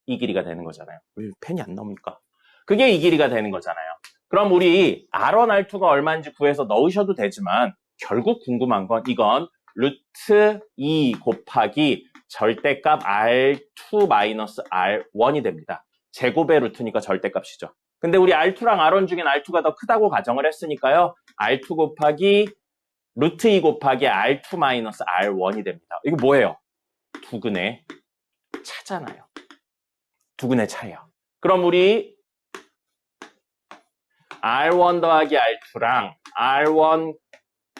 이 길이가 되는 거잖아요. 왜 펜이 안 나옵니까? 그게 이 길이가 되는 거잖아요. 그럼 우리 R1, R2가 얼마인지 구해서 넣으셔도 되지만 결국 궁금한 건 이건 루트 2 곱하기 절대값 R2-R1이 됩니다. 제곱의 루트니까 절대값이죠. 근데 우리 R2랑 R1 중엔 R2가 더 크다고 가정을 했으니까요. R2 곱하기 루트 2 곱하기 R2-R1이 됩니다. 이거 뭐예요? 두근의 차잖아요. 두근의 차예요. 그럼 우리 R1 더하기 R2랑 R1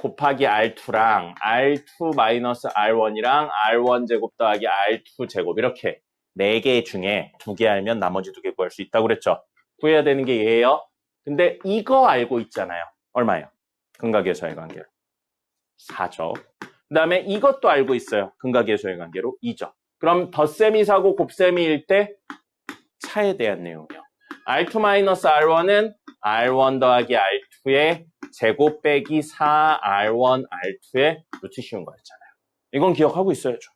곱하기 R2랑 R2-R1이랑 R1 제곱 더하기 R2 제곱 이렇게 4개 중에 2개 알면 나머지 2개 구할 수 있다고 그랬죠. 구해야 되는 게 얘예요. 근데 이거 알고 있잖아요. 얼마예요? 근각의소의 관계로 4죠. 그 다음에 이것도 알고 있어요. 근각의소의 관계로 2죠. 그럼 덧셈이 4고 곱셈이 1 때 차에 대한 내용이요. R2-R1은 R1 더하기 R2의 제곱 빼기 4R1 R2의 루트 씌운 거였잖아요. 이건 기억하고 있어야죠.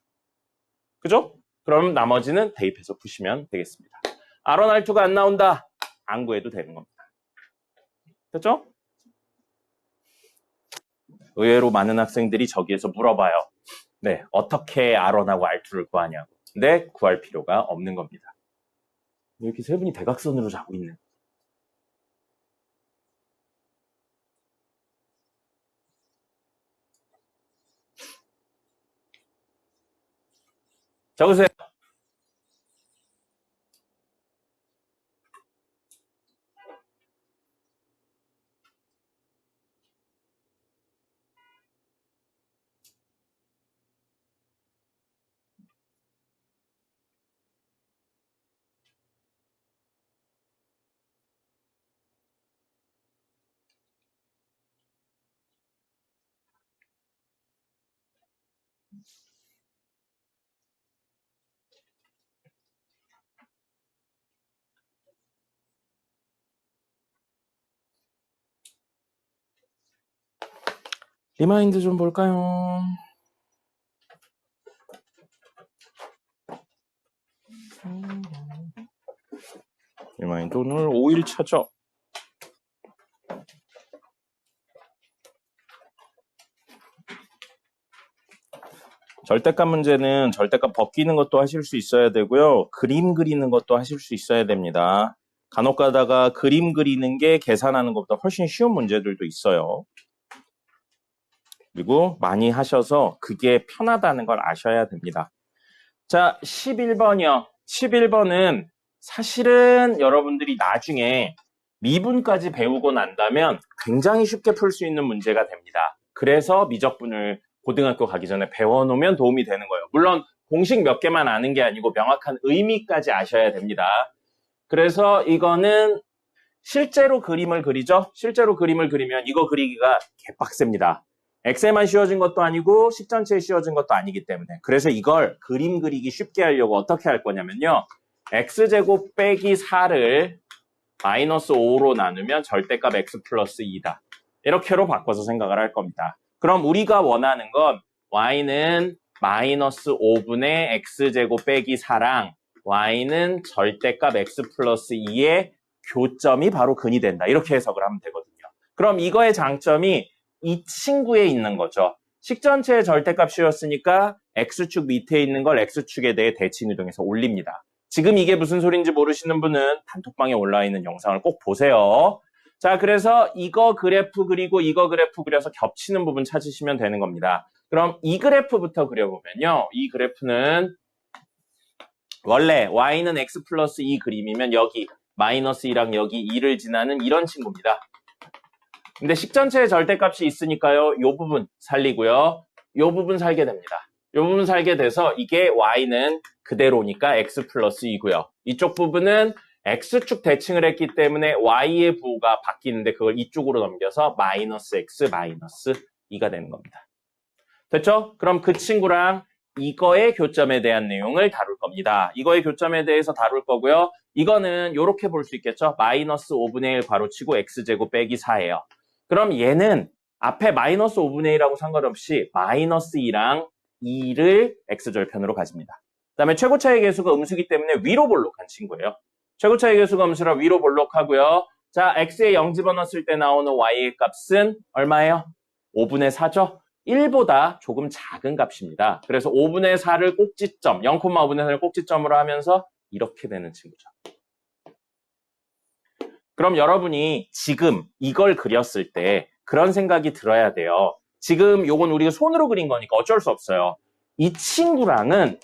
그죠? 그럼 나머지는 대입해서 푸시면 되겠습니다. R1, R2가 안 나온다. 안 구해도 되는 겁니다. 됐죠? 의외로 많은 학생들이 저기에서 물어봐요. 네, 어떻게 R1하고 R2를 구하냐고. 근데 구할 필요가 없는 겁니다. 이렇게 세 분이 대각선으로 자고 있네. 적으세요. 리마인드 좀 볼까요? 리마인드 오늘 5일차죠. 절대값 문제는 절대값 벗기는 것도 하실 수 있어야 되고요. 그림 그리는 것도 하실 수 있어야 됩니다. 간혹 가다가 그림 그리는 게 계산하는 것보다 훨씬 쉬운 문제들도 있어요. 그리고 많이 하셔서 그게 편하다는 걸 아셔야 됩니다. 자, 11번이요. 11번은 사실은 여러분들이 나중에 미분까지 배우고 난다면 굉장히 쉽게 풀 수 있는 문제가 됩니다. 그래서 미적분을 고등학교 가기 전에 배워놓으면 도움이 되는 거예요. 물론 공식 몇 개만 아는 게 아니고 명확한 의미까지 아셔야 됩니다. 그래서 이거는 실제로 그림을 그리죠. 실제로 그림을 그리면 이거 그리기가 개빡셉니다. 엑셀만 씌워진 것도 아니고 식 전체에 씌워진 것도 아니기 때문에. 그래서 이걸 그림 그리기 쉽게 하려고 어떻게 할 거냐면요. x제곱 빼기 4를 마이너스 5로 나누면 절대값 x 플러스 2다. 이렇게로 바꿔서 생각을 할 겁니다. 그럼 우리가 원하는 건 y는 마이너스 5분의 x제곱 빼기 4랑 y는 절대값 x 플러스 2의 교점이 바로 근이 된다. 이렇게 해석을 하면 되거든요. 그럼 이거의 장점이 이 친구에 있는 거죠. 식 전체의 절대값이었으니까 x축 밑에 있는 걸 x축에 대해 대칭 이동해서 올립니다. 지금 이게 무슨 소리인지 모르시는 분은 단톡방에 올라와 있는 영상을 꼭 보세요. 자, 그래서 이거 그래프 그리고 이거 그래프 그려서 겹치는 부분 찾으시면 되는 겁니다. 그럼 이 그래프부터 그려보면요. 이 그래프는 원래 y는 x 플러스 2 그림이면 여기 마이너스 2랑 여기 2를 지나는 이런 친구입니다. 근데 식전체의 절대값이 있으니까요. 요 부분 살리고요. 요 부분 살게 됩니다. 요 부분 살게 돼서 이게 y는 그대로니까 x 플러스 2고요. 이쪽 부분은 x축 대칭을 했기 때문에 y의 부호가 바뀌는데 그걸 이쪽으로 넘겨서 마이너스 x 마이너스 2가 되는 겁니다. 됐죠? 그럼 그 친구랑 이거의 교점에 대한 내용을 다룰 겁니다. 이거의 교점에 대해서 다룰 거고요. 이거는 이렇게 볼 수 있겠죠? 마이너스 5분의 1 괄호치고 x제곱 빼기 4예요. 그럼 얘는 앞에 마이너스 5분의 1하고 상관없이 마이너스 2랑 2를 x절편으로 가집니다. 그 다음에 최고차의 계수가 음수기 때문에 위로 볼록한 친구예요. 최고차의 계수가 음수라 위로 볼록하고요. 자, x에 0 집어넣었을 때 나오는 y의 값은 얼마예요? 5분의 4죠? 1보다 조금 작은 값입니다. 그래서 5분의 4를 꼭지점, 0,5분의 4를 꼭지점으로 하면서 이렇게 되는 친구죠. 그럼 여러분이 지금 이걸 그렸을 때 그런 생각이 들어야 돼요. 지금 요건 우리가 손으로 그린 거니까 어쩔 수 없어요. 이 친구랑은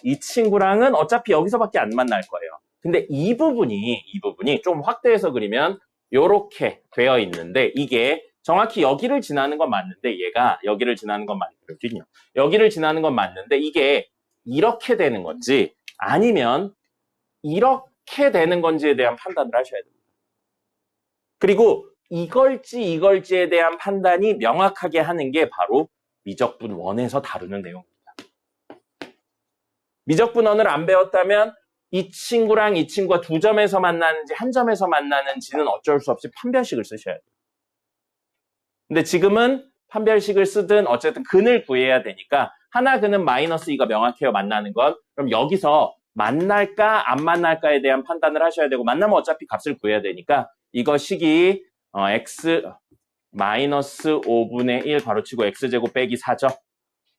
어차피 여기서밖에 안 만날 거예요. 근데 이 부분이 좀 확대해서 그리면 요렇게 되어 있는데 이게 정확히 여기를 지나는 건 맞는데 얘가 여기를 지나는 건 맞거든요. 여기를 지나는 건 맞는데 이게 이렇게 되는 건지 아니면 이렇게 되는 건지에 대한 판단을 하셔야 됩니다. 그리고 이걸지에 대한 판단이 명확하게 하는 게 바로 미적분 1에서 다루는 내용입니다. 미적분 1을 안 배웠다면 이 친구랑 이 친구가 두 점에서 만나는지 한 점에서 만나는지는 어쩔 수 없이 판별식을 쓰셔야 돼요. 근데 지금은 판별식을 쓰든 어쨌든 근을 구해야 되니까 하나 근은 마이너스 2가 명확해요. 만나는 건. 그럼 여기서 만날까 안 만날까에 대한 판단을 하셔야 되고 만나면 어차피 값을 구해야 되니까 이거 식이 x 마이너스 5분의 1 괄호치고 x제곱 빼기 4죠.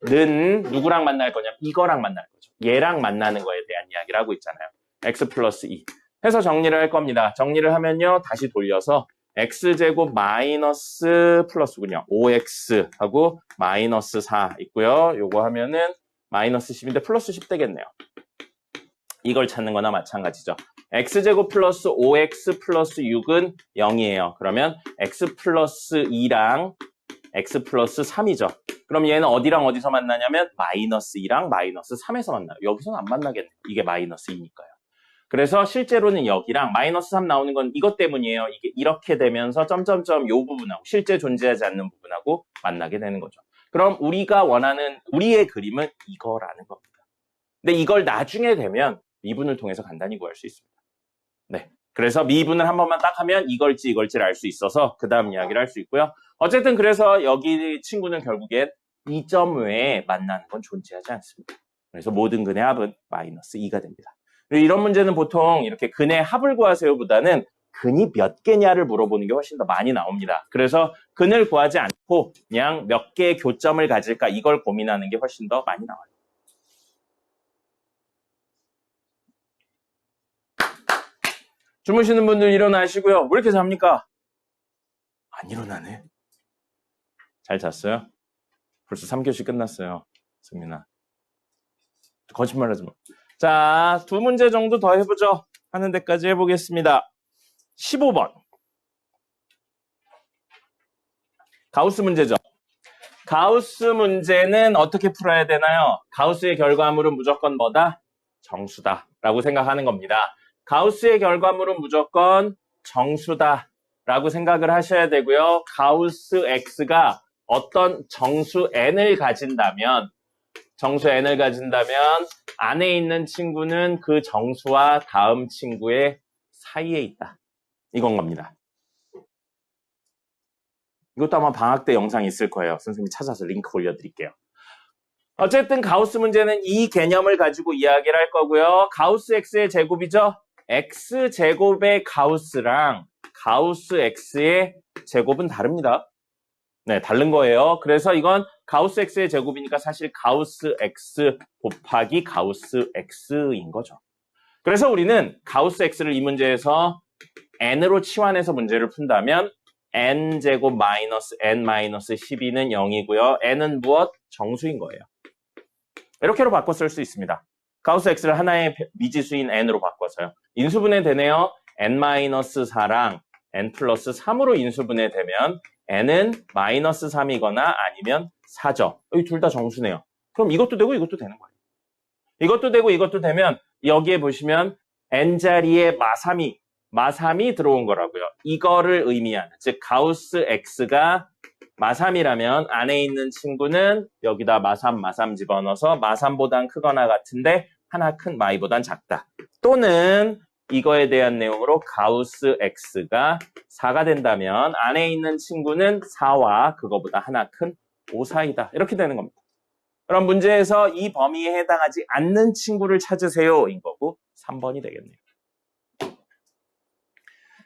는 누구랑 만날 거냐? 이거랑 만날 거죠. 얘랑 만나는 거에 대한 이야기를 하고 있잖아요. x 플러스 2 해서 정리를 할 겁니다. 정리를 하면요. 다시 돌려서 x제곱 마이너스 플러스군요. 5x 하고 마이너스 4 있고요. 요거 하면은 마이너스 10인데 플러스 10 되겠네요. 이걸 찾는 거나 마찬가지죠. x제곱 플러스 5x 플러스 6은 0이에요. 그러면 x 플러스 2랑 x 플러스 3이죠. 그럼 얘는 어디랑 어디서 만나냐면 마이너스 2랑 마이너스 3에서 만나요. 여기서는 안 만나겠네요. 이게 마이너스 2니까요. 그래서 실제로는 여기랑 마이너스 3 나오는 건 이것 때문이에요. 이게 이렇게 되면서 점점점 요 부분하고 실제 존재하지 않는 부분하고 만나게 되는 거죠. 그럼 우리가 원하는 우리의 그림은 이거라는 겁니다. 근데 이걸 나중에 되면 미분을 통해서 간단히 구할 수 있습니다. 네. 그래서 미분을 한 번만 딱 하면 이걸지를 알 수 있어서 그 다음 이야기를 할 수 있고요. 어쨌든 그래서 여기 친구는 결국엔 이 점 외에 만나는 건 존재하지 않습니다. 그래서 모든 근의 합은 마이너스 2가 됩니다. 이런 문제는 보통 이렇게 근의 합을 구하세요보다는 근이 몇 개냐를 물어보는 게 훨씬 더 많이 나옵니다. 그래서 근을 구하지 않고 그냥 몇 개의 교점을 가질까 이걸 고민하는 게 훨씬 더 많이 나와요. 주무시는 분들 일어나시고요. 왜 이렇게 잡니까? 안 일어나네. 잘 잤어요? 벌써 3교시 끝났어요. 승민아. 거짓말하지 마. 자, 두 문제 정도 더 해보죠. 하는 데까지 해보겠습니다. 15번. 가우스 문제죠. 가우스 문제는 어떻게 풀어야 되나요? 가우스의 결과물은 무조건 뭐다? 정수다. 라고 생각하는 겁니다. 가우스의 결과물은 무조건 정수다. 라고 생각을 하셔야 되고요. 가우스 X가 어떤 정수 N을 가진다면 안에 있는 친구는 그 정수와 다음 친구의 사이에 있다. 이건 겁니다. 이것도 아마 방학 때 영상이 있을 거예요. 선생님이 찾아서 링크 올려드릴게요. 어쨌든 가우스 문제는 이 개념을 가지고 이야기를 할 거고요. 가우스 X의 제곱이죠. X제곱의 가우스랑 가우스 X의 제곱은 다릅니다. 네, 다른 거예요. 그래서 이건 가우스 X의 제곱이니까 사실 가우스 X 곱하기 가우스 X인 거죠. 그래서 우리는 가우스 x를 이 문제에서 n으로 치환해서 문제를 푼다면 n제곱 마이너스 n 마이너스 12는 0이고요. n은 무엇? 정수인 거예요. 이렇게로 바꿔 쓸 수 있습니다. 가우스 x를 하나의 미지수인 n으로 바꿔서요. 인수분해 되네요. n-4랑 n 플러스 3으로 인수분해 되면 n은 마이너스 3이거나 아니면 4죠. 여기 둘 다 정수네요. 그럼 이것도 되고 이것도 되는 거예요. 이것도 되고 이것도 되면 여기에 보시면 n자리에 마3이 들어온 거라고요. 이거를 의미하는, 즉 가우스 x가 마3이라면 안에 있는 친구는 여기다 마3 집어넣어서 마3보단 크거나 같은데 하나 큰 마이보단 작다. 또는 이거에 대한 내용으로 가우스 x가 4가 된다면 안에 있는 친구는 4와 그거보다 하나 큰 5 사이다. 이렇게 되는 겁니다. 그럼 문제에서 이 범위에 해당하지 않는 친구를 찾으세요 인 거고 3번이 되겠네요.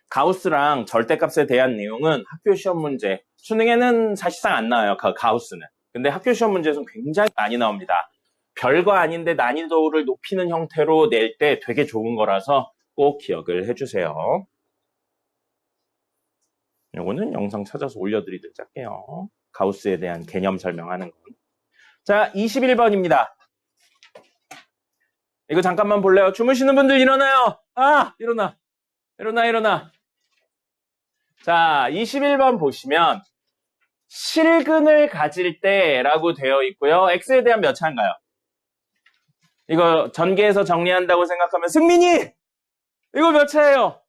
가우스랑 절대값에 대한 내용은 학교 시험 문제, 수능에는 사실상 안 나와요. 가우스는. 근데 학교 시험 문제에서는 굉장히 많이 나옵니다. 별거 아닌데 난이도를 높이는 형태로 낼 때 되게 좋은 거라서 꼭 기억을 해주세요. 이거는 영상 찾아서 올려드리도록 할게요. 가우스에 대한 개념 설명하는 건. 자, 21번입니다. 이거 잠깐만 볼래요? 주무시는 분들 일어나요. 일어나. 자, 21번 보시면 실근을 가질 때라고 되어 있고요. x에 대한 몇 차인가요? 이거 전개해서 정리한다고 생각하면 승민이! 이거 몇 차예요?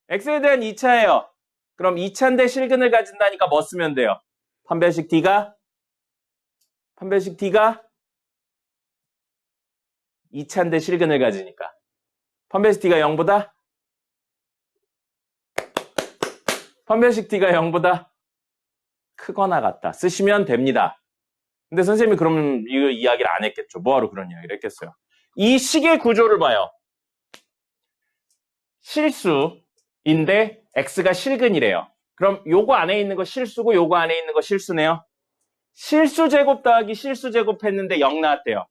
x에 대한 2차예요. 그럼 2차인데 실근을 가진다니까 뭐 쓰면 돼요? 판별식 d가 2차인데 실근을 가지니까 판별식 d가 0보다 크거나 같다. 쓰시면 됩니다. 근데 선생님이 그러면 이 이야기를 안 했겠죠. 뭐하러 그런 이야기를 했겠어요. 이 식의 구조를 봐요. 실수인데 x가 실근이래요. 그럼 요거 안에 있는 거 실수고 요거 안에 있는 거 실수네요. 실수 제곱 더하기 실수 제곱 했는데 0 나왔대요.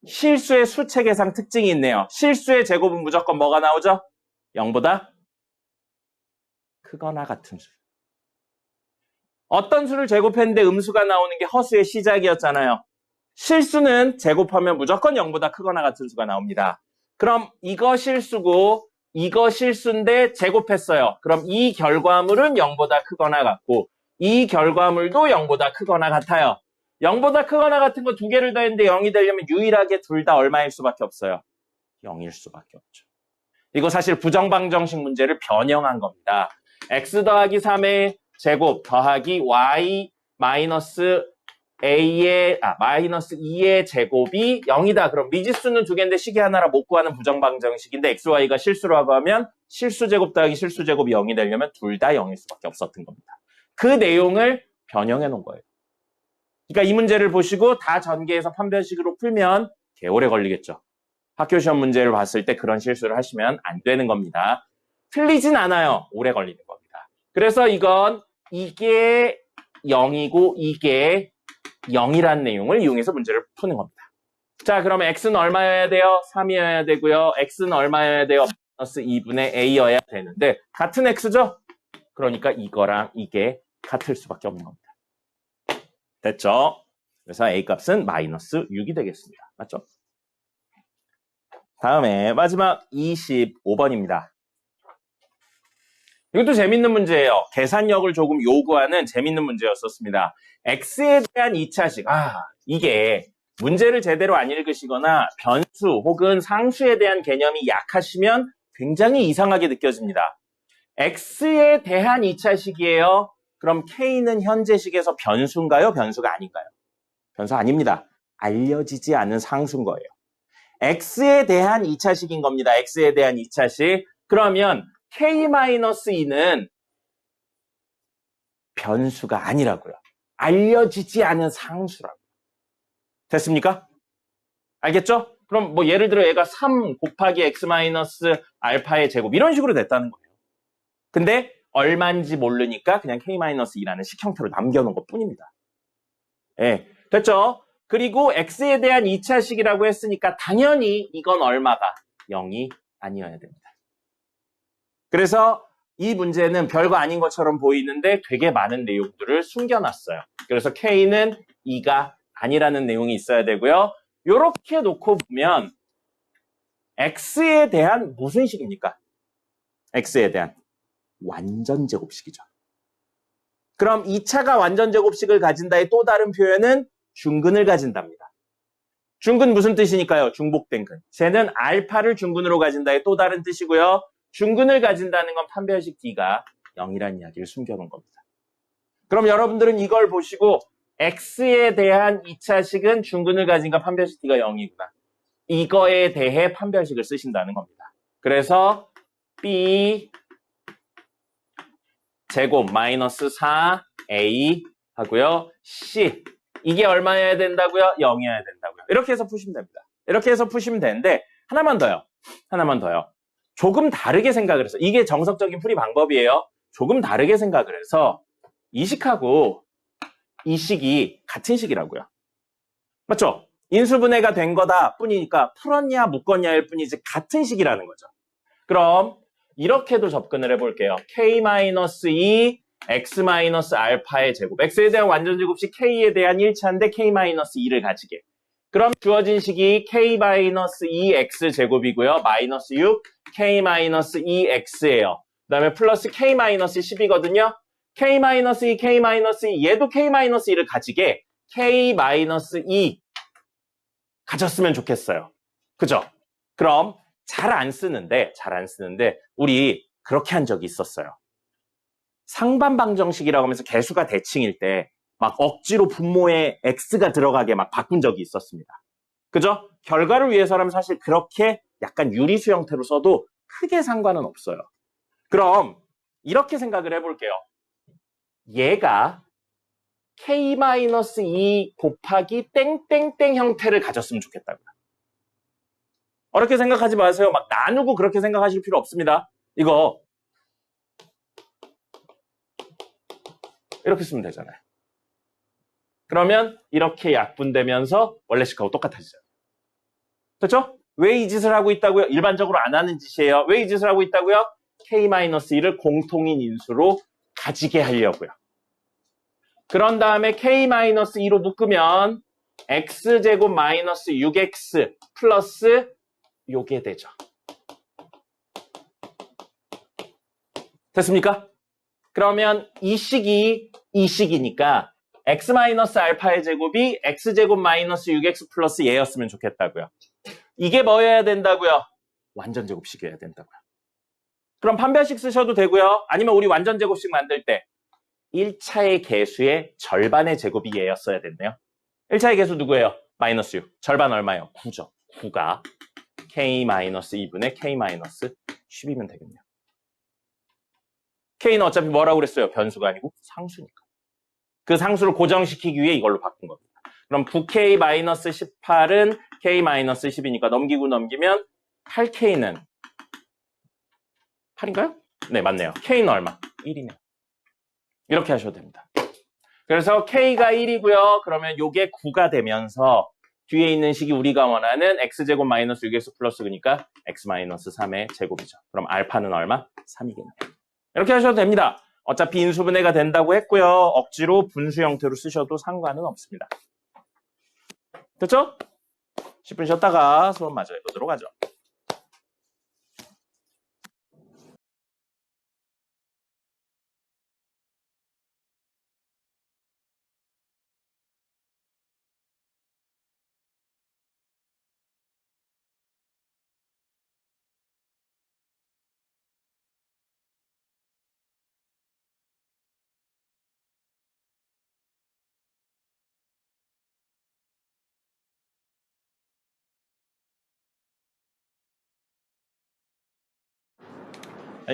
실수의 수체 계상 특징이 있네요. 실수의 제곱은 무조건 뭐가 나오죠? 0보다 크거나 같은 수. 어떤 수를 제곱했는데 음수가 나오는 게 허수의 시작이었잖아요. 실수는 제곱하면 무조건 0보다 크거나 같은 수가 나옵니다. 그럼 이거 실수고 이거 실수인데 제곱했어요. 그럼 이 결과물은 0보다 크거나 같고 이 결과물도 0보다 크거나 같아요. 0보다 크거나 같은 거 두 개를 더했는데 0이 되려면 유일하게 둘 다 얼마일 수밖에 없어요? 0일 수밖에 없죠. 이거 사실 부정방정식 문제를 변형한 겁니다. x 더하기 3의 제곱 더하기 y 마이너스 마이너스 2의 제곱이 0이다. 그럼 미지수는 두 개인데 식이 하나라 못 구하는 부정방정식인데 x, y가 실수라고 하면 실수 제곱 더하기 실수 제곱이 0이 되려면 둘 다 0일 수밖에 없었던 겁니다. 그 내용을 변형해 놓은 거예요. 그러니까 이 문제를 보시고 다 전개해서 판별식으로 풀면 개오래 걸리겠죠. 학교 시험 문제를 봤을 때 그런 실수를 하시면 안 되는 겁니다. 틀리진 않아요. 오래 걸리는 겁니다. 그래서 이게 0이고 이게 0이란 내용을 이용해서 문제를 푸는 겁니다. 자, 그러면 x는 얼마여야 돼요? 3이어야 되고요. x는 얼마여야 돼요? 마이너스 2분의 a여야 되는데 같은 x죠? 그러니까 이거랑 이게 같을 수밖에 없는 겁니다. 됐죠? 그래서 a 값은 마이너스 6이 되겠습니다. 맞죠? 다음에 마지막 25번입니다. 이것도 재밌는 문제예요. 계산력을 조금 요구하는 재밌는 문제였었습니다. x에 대한 2차식. 이게 문제를 제대로 안 읽으시거나 변수 혹은 상수에 대한 개념이 약하시면 굉장히 이상하게 느껴집니다. x에 대한 2차식이에요. 그럼 k는 현재식에서 변수인가요? 변수가 아닌가요? 변수 아닙니다. 알려지지 않은 상수인 거예요. x에 대한 2차식인 겁니다. x에 대한 2차식. 그러면 k-2는 변수가 아니라고요. 알려지지 않은 상수라고요. 됐습니까? 알겠죠? 그럼 뭐 예를 들어 얘가 3 곱하기 x-알파의 제곱 이런 식으로 됐다는 거예요. 근데 얼마인지 모르니까 그냥 k-2라는 식형태로 남겨놓은 것 뿐입니다. 예, 됐죠? 그리고 x에 대한 2차식이라고 했으니까 당연히 이건 얼마가? 0이 아니어야 됩니다. 그래서 이 문제는 별거 아닌 것처럼 보이는데 되게 많은 내용들을 숨겨놨어요. 그래서 K는 2가 아니라는 내용이 있어야 되고요. 이렇게 놓고 보면 X에 대한 무슨 식입니까? X에 대한 완전 제곱식이죠. 그럼 2차가 완전 제곱식을 가진다의 또 다른 표현은 중근을 가진답니다. 중근 무슨 뜻이니까요? 중복된 근. 쟤는 알파를 중근으로 가진다의 또 다른 뜻이고요. 중근을 가진다는 건 판별식 D가 0이라는 이야기를 숨겨놓은 겁니다. 그럼 여러분들은 이걸 보시고 X에 대한 2차식은 중근을 가진가 판별식 D가 0이구나. 이거에 대해 판별식을 쓰신다는 겁니다. 그래서 B 제곱 마이너스 4A 하고요. C 이게 얼마여야 된다고요? 0이어야 된다고요. 이렇게 해서 푸시면 됩니다. 이렇게 해서 푸시면 되는데 하나만 더요. 조금 다르게 생각을 해서 이게 정석적인 풀이 방법이에요. 조금 다르게 생각을 해서 이 식하고 이 식이 같은 식이라고요. 맞죠? 인수분해가 된 거다 뿐이니까 풀었냐 묶었냐일 뿐이지 같은 식이라는 거죠. 그럼 이렇게도 접근을 해볼게요. K-2 X-알파의 제곱. X에 대한 완전 제곱식 K에 대한 1차인데 K-2를 가지게. 그럼 주어진 식이 K-2X 제곱이고요. 마이너스 6 K-2X예요. 그 다음에 플러스 K-10이거든요. K-2, K-2 얘도 K-2를 가지게 K-2 가졌으면 좋겠어요. 그죠? 그럼 잘 안 쓰는데 우리 그렇게 한 적이 있었어요. 상반방정식이라고 하면서 개수가 대칭일 때 막 억지로 분모에 X가 들어가게 막 바꾼 적이 있었습니다. 그죠? 결과를 위해서라면 사실 그렇게 약간 유리수 형태로 써도 크게 상관은 없어요. 그럼 이렇게 생각을 해볼게요. 얘가 K-2 곱하기 땡땡땡 형태를 가졌으면 좋겠다고요. 어렵게 생각하지 마세요. 막 나누고 그렇게 생각하실 필요 없습니다. 이거 이렇게 쓰면 되잖아요. 그러면 이렇게 약분되면서 원래식하고 똑같아지죠. 그렇죠? 왜 이 짓을 하고 있다고요? 일반적으로 안 하는 짓이에요. 왜 이 짓을 하고 있다고요? K-1을 공통인 인수로 가지게 하려고요. 그런 다음에 K-2로 묶으면 X제곱 마이너스 6X 플러스 요게 되죠. 됐습니까? 그러면 이 식이니까 X-알파의 제곱이 X제곱 마이너스 6X 플러스 얘였으면 좋겠다고요. 이게 뭐여야 된다고요? 완전 제곱식이어야 된다고요. 그럼 판별식 쓰셔도 되고요. 아니면 우리 완전 제곱식 만들 때 1차의 개수의 절반의 제곱이 얘였어야 됐네요. 1차의 개수 누구예요? 마이너스 6. 절반 얼마예요? 9죠. 9가 K-2분의 K-10이면 되겠네요. K는 어차피 뭐라고 그랬어요? 변수가 아니고 상수니까. 그 상수를 고정시키기 위해 이걸로 바꾼 겁니다. 그럼 9K-18은 K-10이니까 넘기면 8K는 8인가요? 네, 맞네요. K는 얼마? 1이네요. 이렇게 하셔도 됩니다. 그래서 K가 1이고요. 그러면 요게 9가 되면서 뒤에 있는 식이 우리가 원하는 X제곱 마이너스 6X 플러스 그러니까 X-3의 제곱이죠. 그럼 알파는 얼마? 3이겠네요. 이렇게 하셔도 됩니다. 어차피 인수분해가 된다고 했고요. 억지로 분수 형태로 쓰셔도 상관은 없습니다. 됐죠? 10분 쉬었다가 수업 마저 해보도록 하죠.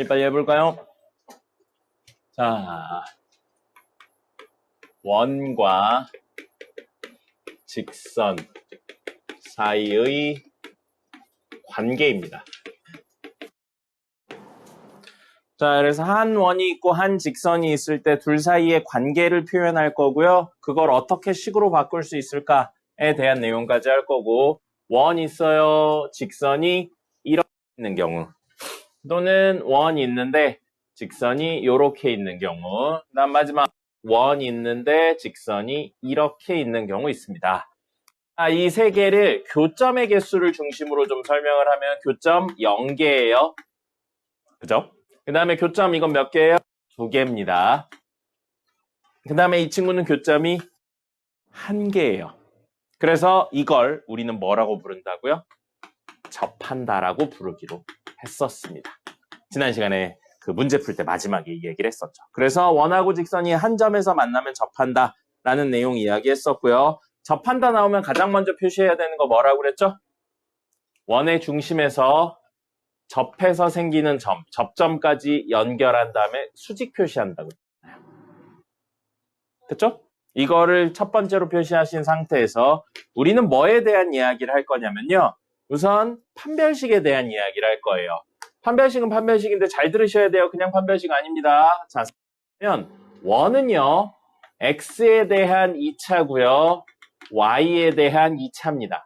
빨리 해볼까요? 자, 원과 직선 사이의 관계입니다. 자, 그래서 한 원이 있고 한 직선이 있을 때 둘 사이의 관계를 표현할 거고요. 그걸 어떻게 식으로 바꿀 수 있을까에 대한 내용까지 할 거고, 원 있어요. 직선이 이렇게 있는 경우 또는 원 있는데 직선이 이렇게 있는 경우 그다음 마지막 원 있는데 직선이 이렇게 있는 경우 있습니다. 이 세 개를 교점의 개수를 중심으로 좀 설명을 하면 교점 0개예요. 그죠? 그 다음에 교점 이건 몇 개예요? 2개입니다. 그 다음에 이 친구는 교점이 1개예요. 그래서 이걸 우리는 뭐라고 부른다고요? 접한다라고 부르기로 했었습니다. 지난 시간에 그 문제 풀 때 마지막에 이 얘기를 했었죠. 그래서 원하고 직선이 한 점에서 만나면 접한다라는 내용 이야기했었고요. 접한다 나오면 가장 먼저 표시해야 되는 거 뭐라고 그랬죠? 원의 중심에서 접해서 생기는 점, 접점까지 연결한 다음에 수직 표시한다고 했잖아요. 됐죠? 이거를 첫 번째로 표시하신 상태에서 우리는 뭐에 대한 이야기를 할 거냐면요. 우선 판별식에 대한 이야기를 할 거예요. 판별식은 판별식인데 잘 들으셔야 돼요. 그냥 판별식 아닙니다. 자, 그러면 원은요. x에 대한 2차고요. y에 대한 2차입니다.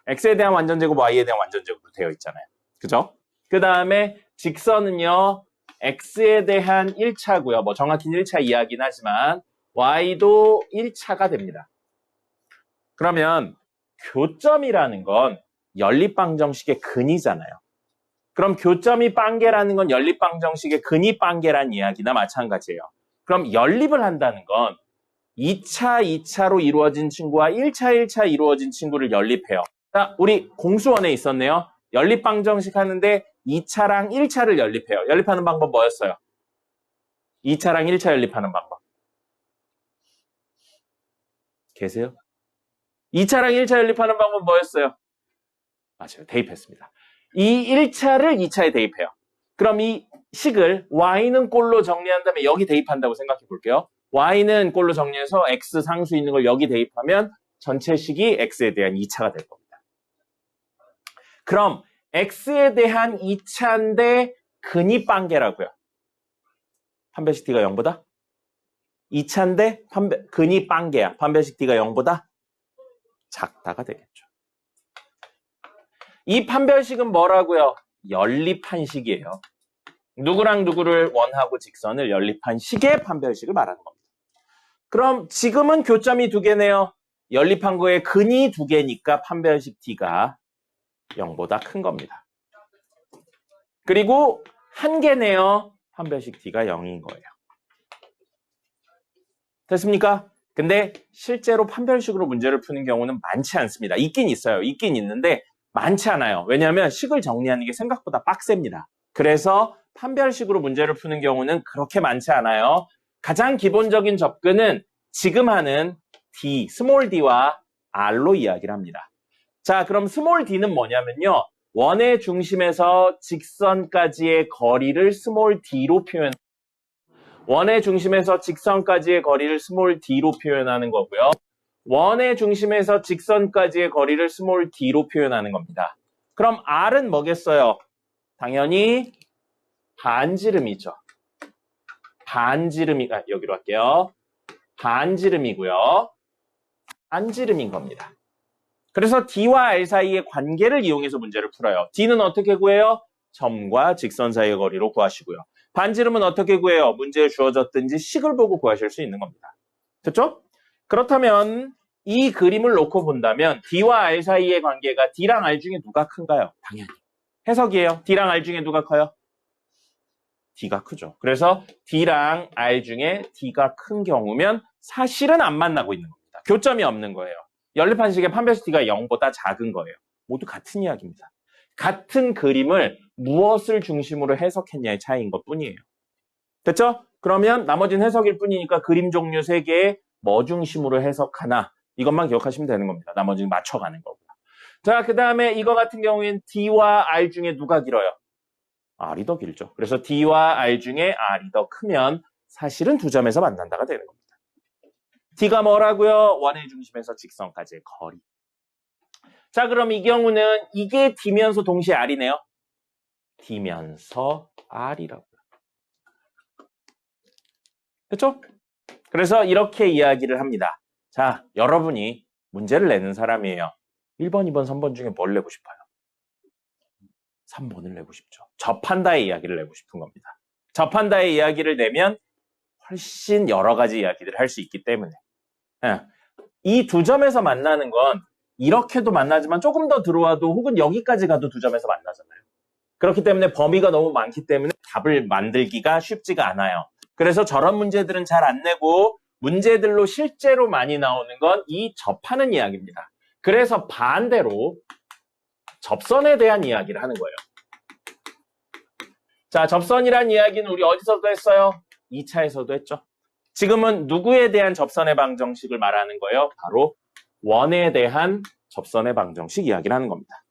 x에 대한 완전제곱, y에 대한 완전제곱으로 되어 있잖아요. 그죠? 그 다음에 직선은요. x에 대한 1차고요. 뭐 정확히는 1차 이야기는 하지만 y도 1차가 됩니다. 그러면 교점이라는 건 연립방정식의 근이잖아요. 그럼 교점이 빵개라는 건 연립방정식의 근이 빵개란 이야기나 마찬가지예요. 그럼 연립을 한다는 건 2차, 2차로 이루어진 친구와 1차, 1차 이루어진 친구를 연립해요. 자, 우리 공수원에 있었네요. 연립방정식 하는데 2차랑 1차를 연립해요. 연립하는 방법 뭐였어요? 2차랑 1차 연립하는 방법. 계세요? 2차랑 1차 연립하는 방법 뭐였어요? 맞아요. 대입했습니다. 이 1차를 2차에 대입해요. 그럼 이 식을 y는 꼴로 정리한다면 여기 대입한다고 생각해 볼게요. y는 꼴로 정리해서 x 상수 있는 걸 여기 대입하면 전체 식이 x에 대한 2차가 될 겁니다. 그럼 x에 대한 2차인데 근이 빵개라고요. 판별식 t가 0보다? 2차인데 근이 빵개야. 판별식 t가 0보다 작다가 되겠죠. 이 판별식은 뭐라고요? 연립한 식이에요. 누구랑 누구를 원하고 직선을 연립한 식의 판별식을 말하는 겁니다. 그럼 지금은 교점이 2개네요. 연립한 거에 근이 2개니까 판별식 t가 0보다 큰 겁니다. 그리고 1개네요. 판별식 t가 0인 거예요. 됐습니까? 근데 실제로 판별식으로 문제를 푸는 경우는 많지 않습니다. 있긴 있어요. 있긴 있는데 많지 않아요. 왜냐하면 식을 정리하는 게 생각보다 빡셉니다. 그래서 판별식으로 문제를 푸는 경우는 그렇게 많지 않아요. 가장 기본적인 접근은 지금 하는 D, 스몰 d와 R로 이야기를 합니다. 자, 그럼 스몰 d는 뭐냐면요. 원의 중심에서 직선까지의 거리를 스몰 d로 표현. 원의 중심에서 직선까지의 거리를 스몰 d로 표현하는 거고요. 원의 중심에서 직선까지의 거리를 스몰 d로 표현하는 겁니다. 그럼 R은 뭐겠어요? 당연히 반지름이죠. 여기로 할게요. 반지름이고요. 반지름인 겁니다. 그래서 D와 R 사이의 관계를 이용해서 문제를 풀어요. D는 어떻게 구해요? 점과 직선 사이의 거리로 구하시고요. 반지름은 어떻게 구해요? 문제에 주어졌든지 식을 보고 구하실 수 있는 겁니다. 됐죠? 그렇다면 이 그림을 놓고 본다면 D와 R 사이의 관계가 D랑 R 중에 누가 큰가요? 당연히 해석이에요. D랑 R 중에 누가 커요? D가 크죠. 그래서 D랑 R 중에 D가 큰 경우면 사실은 안 만나고 있는 겁니다. 교점이 없는 거예요. 연립한 식의 판별식 D가 0보다 작은 거예요. 모두 같은 이야기입니다. 같은 그림을 무엇을 중심으로 해석했냐의 차이인 것뿐이에요. 됐죠? 그러면 나머지는 해석일 뿐이니까 그림 종류 3개에 뭐 중심으로 해석하나 이것만 기억하시면 되는 겁니다. 나머지는 맞춰가는 거고요. 자, 그 다음에 이거 같은 경우에는 D와 R 중에 누가 길어요? R이 더 길죠. 그래서 D와 R 중에 R이 더 크면 사실은 두 점에서 만난다가 되는 겁니다. D가 뭐라고요? 원의 중심에서 직선까지의 거리. 자, 그럼 이 경우는 이게 D면서 동시에 R이네요. D면서 R이라고요. 그렇죠? 그래서 이렇게 이야기를 합니다. 자, 여러분이 문제를 내는 사람이에요. 1번, 2번, 3번 중에 뭘 내고 싶어요? 3번을 내고 싶죠. 접한다의 이야기를 내고 싶은 겁니다. 접한다의 이야기를 내면 훨씬 여러 가지 이야기들을 할 수 있기 때문에 이 두 점에서 만나는 건 이렇게도 만나지만 조금 더 들어와도 혹은 여기까지 가도 두 점에서 만나잖아요. 그렇기 때문에 범위가 너무 많기 때문에 답을 만들기가 쉽지가 않아요. 그래서 저런 문제들은 잘 안 내고 문제들로 실제로 많이 나오는 건 이 접하는 이야기입니다. 그래서 반대로 접선에 대한 이야기를 하는 거예요. 자, 접선이란 이야기는 우리 어디서도 했어요? 2차에서도 했죠. 지금은 누구에 대한 접선의 방정식을 말하는 거예요? 바로 원에 대한 접선의 방정식 이야기를 하는 겁니다.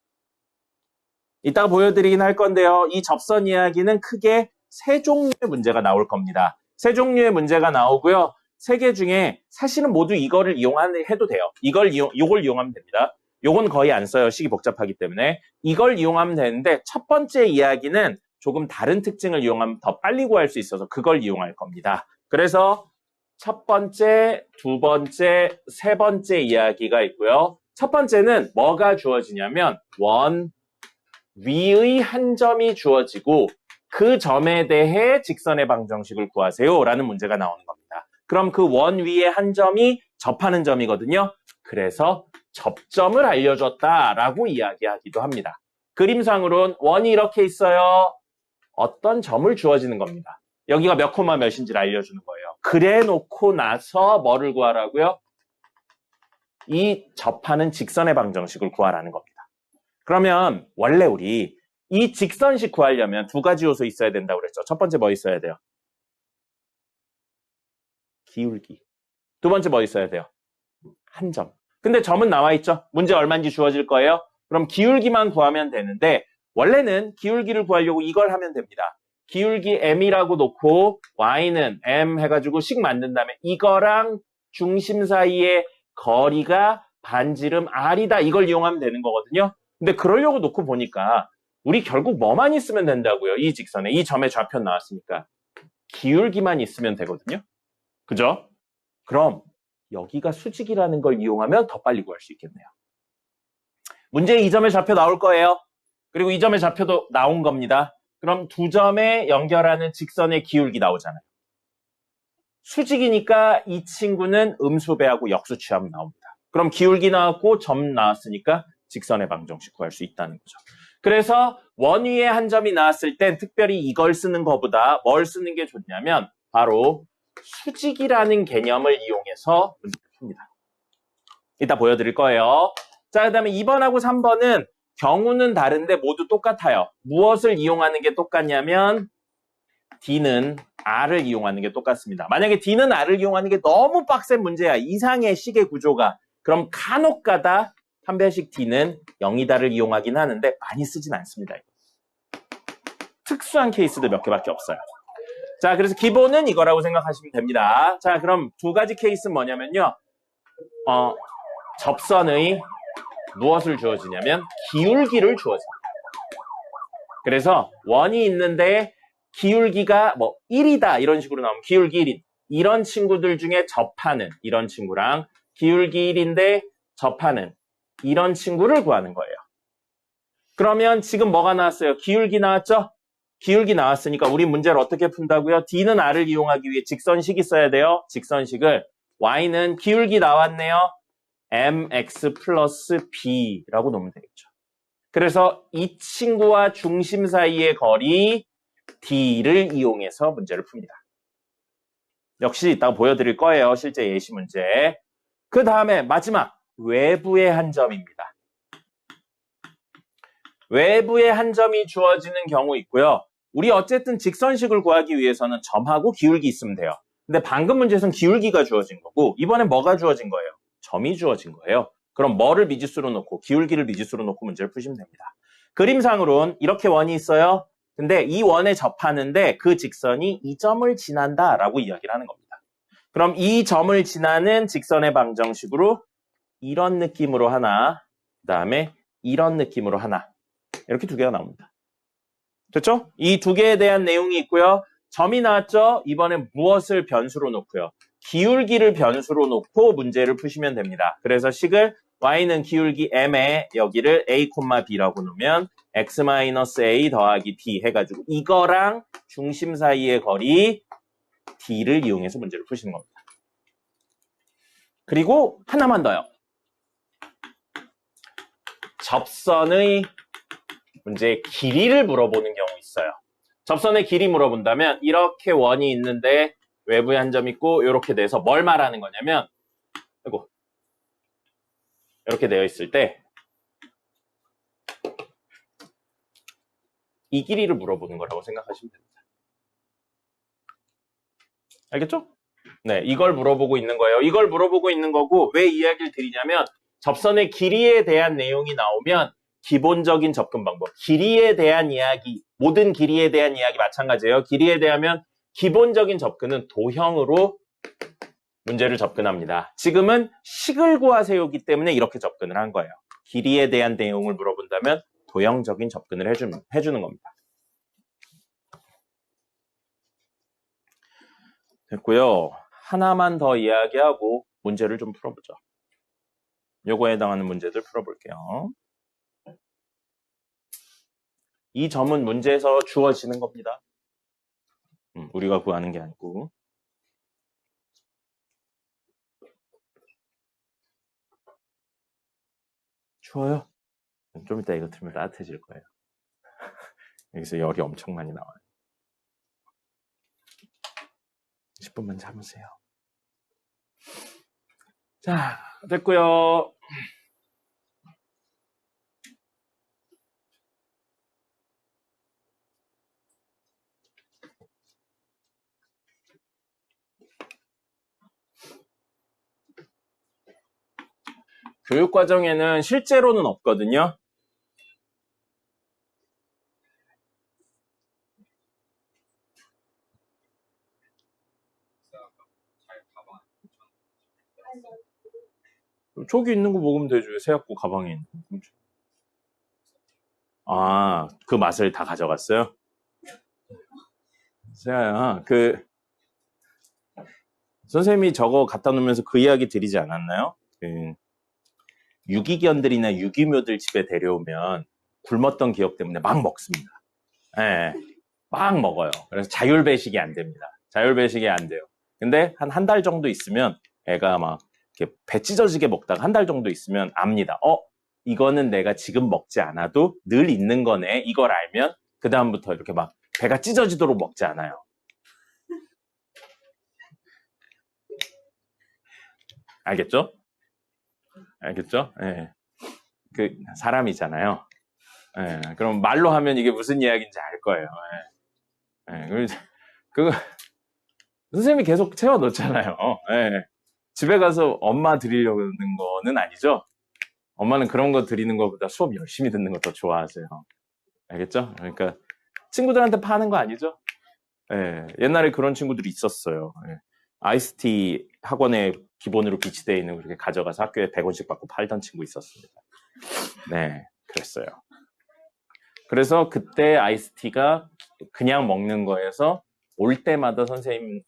이따가 보여드리긴 할 건데요. 이 접선 이야기는 크게 세 종류의 문제가 나올 겁니다. 세 종류의 문제가 나오고요. 세 개 중에 사실은 모두 이거를 이용해도 돼요. 이걸 이용하면 됩니다. 요건 거의 안 써요. 식이 복잡하기 때문에. 이걸 이용하면 되는데 첫 번째 이야기는 조금 다른 특징을 이용하면 더 빨리 구할 수 있어서 그걸 이용할 겁니다. 그래서 첫 번째, 두 번째, 세 번째 이야기가 있고요. 첫 번째는 뭐가 주어지냐면 원 위의 한 점이 주어지고 그 점에 대해 직선의 방정식을 구하세요 라는 문제가 나오는 겁니다. 그럼 그 원 위의 한 점이 접하는 점이거든요. 그래서 접점을 알려줬다라고 이야기하기도 합니다. 그림상으로는 원이 이렇게 있어요. 어떤 점을 주어지는 겁니다. 여기가 몇 코마 몇인지를 알려주는 거예요. 그래 놓고 나서 뭐를 구하라고요? 이 접하는 직선의 방정식을 구하라는 겁니다. 그러면 원래 우리 이 직선식 구하려면 두 가지 요소 있어야 된다고 그랬죠. 첫 번째 뭐 있어야 돼요? 기울기. 두 번째 뭐 있어야 돼요? 한 점. 근데 점은 나와 있죠. 문제 얼마인지 주어질 거예요. 그럼 기울기만 구하면 되는데 원래는 기울기를 구하려고 이걸 하면 됩니다. 기울기 m이라고 놓고 y는 m 해가지고 식 만든 다음에 이거랑 중심 사이의 거리가 반지름 r이다. 이걸 이용하면 되는 거거든요. 근데 그러려고 놓고 보니까 우리 결국 뭐만 있으면 된다고요? 이 직선에. 이 점의 좌표 나왔으니까. 기울기만 있으면 되거든요. 그죠? 그럼 여기가 수직이라는 걸 이용하면 더 빨리 구할 수 있겠네요. 문제에 이 점의 좌표 나올 거예요. 그리고 이 점의 좌표도 나온 겁니다. 그럼 두 점에 연결하는 직선의 기울기 나오잖아요. 수직이니까 이 친구는 음수배하고 역수 취하면 나옵니다. 그럼 기울기 나왔고 점 나왔으니까 직선의 방정식 구할 수 있다는 거죠. 그래서 원 위에 한 점이 나왔을 땐 특별히 이걸 쓰는 것보다 뭘 쓰는 게 좋냐면 바로 수직이라는 개념을 이용해서 문제를 풉니다. 이따 보여드릴 거예요. 자, 그 다음에 2번하고 3번은 경우는 다른데 모두 똑같아요. 무엇을 이용하는 게 똑같냐면 D는 R을 이용하는 게 똑같습니다. 만약에 D는 R을 이용하는 게 너무 빡센 문제야. 이상의 식의 구조가. 그럼 간혹가다 판별식 D는 0이다를 이용하긴 하는데 많이 쓰진 않습니다. 특수한 케이스도 몇 개밖에 없어요. 자, 그래서 기본은 이거라고 생각하시면 됩니다. 자, 그럼 두 가지 케이스는 뭐냐면요. 접선의 무엇을 주어지냐면 기울기를 주어집니다. 그래서 원이 있는데 기울기가 뭐 1이다 이런 식으로 나오면 기울기 1인 이런 친구들 중에 접하는 이런 친구랑 기울기 1인데 접하는 이런 친구를 구하는 거예요. 그러면 지금 뭐가 나왔어요? 기울기 나왔죠? 기울기 나왔으니까 우리 문제를 어떻게 푼다고요? D는 R을 이용하기 위해 직선식이 써야 돼요. 직선식을 Y는 기울기 나왔네요. mx 플러스 b라고 놓으면 되겠죠. 그래서 이 친구와 중심 사이의 거리 d를 이용해서 문제를 풉니다. 역시 이따가 보여드릴 거예요. 실제 예시 문제. 그 다음에 마지막 외부의 한 점입니다. 외부의 한 점이 주어지는 경우 있고요. 우리 어쨌든 직선식을 구하기 위해서는 점하고 기울기 있으면 돼요. 근데 방금 문제에서는 기울기가 주어진 거고 이번엔 뭐가 주어진 거예요? 점이 주어진 거예요. 그럼 뭐를 미지수로 놓고 기울기를 미지수로 놓고 문제를 푸시면 됩니다. 그림상으로는 이렇게 원이 있어요. 근데 이 원에 접하는데 그 직선이 이 점을 지난다라고 이야기를 하는 겁니다. 그럼 이 점을 지나는 직선의 방정식으로 이런 느낌으로 하나, 그 다음에 이런 느낌으로 하나 이렇게 두 개가 나옵니다. 됐죠? 이 두 개에 대한 내용이 있고요. 점이 나왔죠? 이번엔 무엇을 변수로 놓고요. 기울기를 변수로 놓고 문제를 푸시면 됩니다. 그래서 식을 y는 기울기 m에 여기를 a, b라고 놓으면 x-a 더하기 d 해가지고 이거랑 중심 사이의 거리 d를 이용해서 문제를 푸시는 겁니다. 그리고 하나만 더요. 접선의 문제의 길이를 물어보는 경우 있어요. 접선의 길이 물어본다면 이렇게 원이 있는데 외부에 한 점 있고 이렇게 돼서 뭘 말하는 거냐면 아이고, 이렇게 되어 있을 때 이 길이를 물어보는 거라고 생각하시면 됩니다. 알겠죠? 네, 이걸 물어보고 있는 거예요. 이걸 물어보고 있는 거고 왜 이야기를 드리냐면 접선의 길이에 대한 내용이 나오면 기본적인 접근 방법, 길이에 대한 이야기, 모든 길이에 대한 이야기 마찬가지예요. 길이에 대하면 기본적인 접근은 도형으로 문제를 접근합니다. 지금은 식을 구하세요기 때문에 이렇게 접근을 한 거예요. 길이에 대한 내용을 물어본다면 도형적인 접근을 해주는 겁니다. 됐고요. 하나만 더 이야기하고 문제를 좀 풀어보죠. 요거에 해당하는 문제들 풀어볼게요. 이 점은 문제에서 주어지는 겁니다. 우리가 구하는 게 아니고. 추워요? 좀 이따 이거 틀면 따뜻해질 거예요. 여기서 열이 엄청 많이 나와요. 10분만 참으세요. 자, 됐고요. 교육과정에는 실제로는 없거든요. 저기 있는 거 먹으면 되죠. 새학고 가방에 있는 거. 아, 그 맛을 다 가져갔어요? 세아야, 선생님이 저거 갖다 놓으면서 그 이야기 드리지 않았나요? 유기견들이나 유기묘들 집에 데려오면 굶었던 기억 때문에 막 먹습니다. 네, 막 먹어요. 그래서 자율배식이 안 됩니다. 자율배식이 안 돼요. 근데 한 달 정도 있으면 애가 막 이렇게 배 찢어지게 먹다가 한 달 정도 있으면 압니다. 이거는 내가 지금 먹지 않아도 늘 있는 거네. 이걸 알면 그 다음부터 이렇게 막 배가 찢어지도록 먹지 않아요. 알겠죠? 알겠죠? 예. 그 사람이잖아요. 예. 그럼 말로 하면 이게 무슨 이야기인지 알 거예요. 예. 예. 그 선생님이 계속 채워 놓잖아요. 예. 집에 가서 엄마 드리려고 하는 거는 아니죠? 엄마는 그런 거 드리는 것보다 수업 열심히 듣는 거 더 좋아하세요. 알겠죠? 그러니까 친구들한테 파는 거 아니죠? 예. 옛날에 그런 친구들이 있었어요. 예. 아이스티 학원에 기본으로 비치되어 있는 거 그렇게 가져가서 학교에 100원씩 받고 팔던 친구 있었습니다. 네, 그랬어요. 그래서 그때 아이스티가 그냥 먹는 거에서 올 때마다 선생님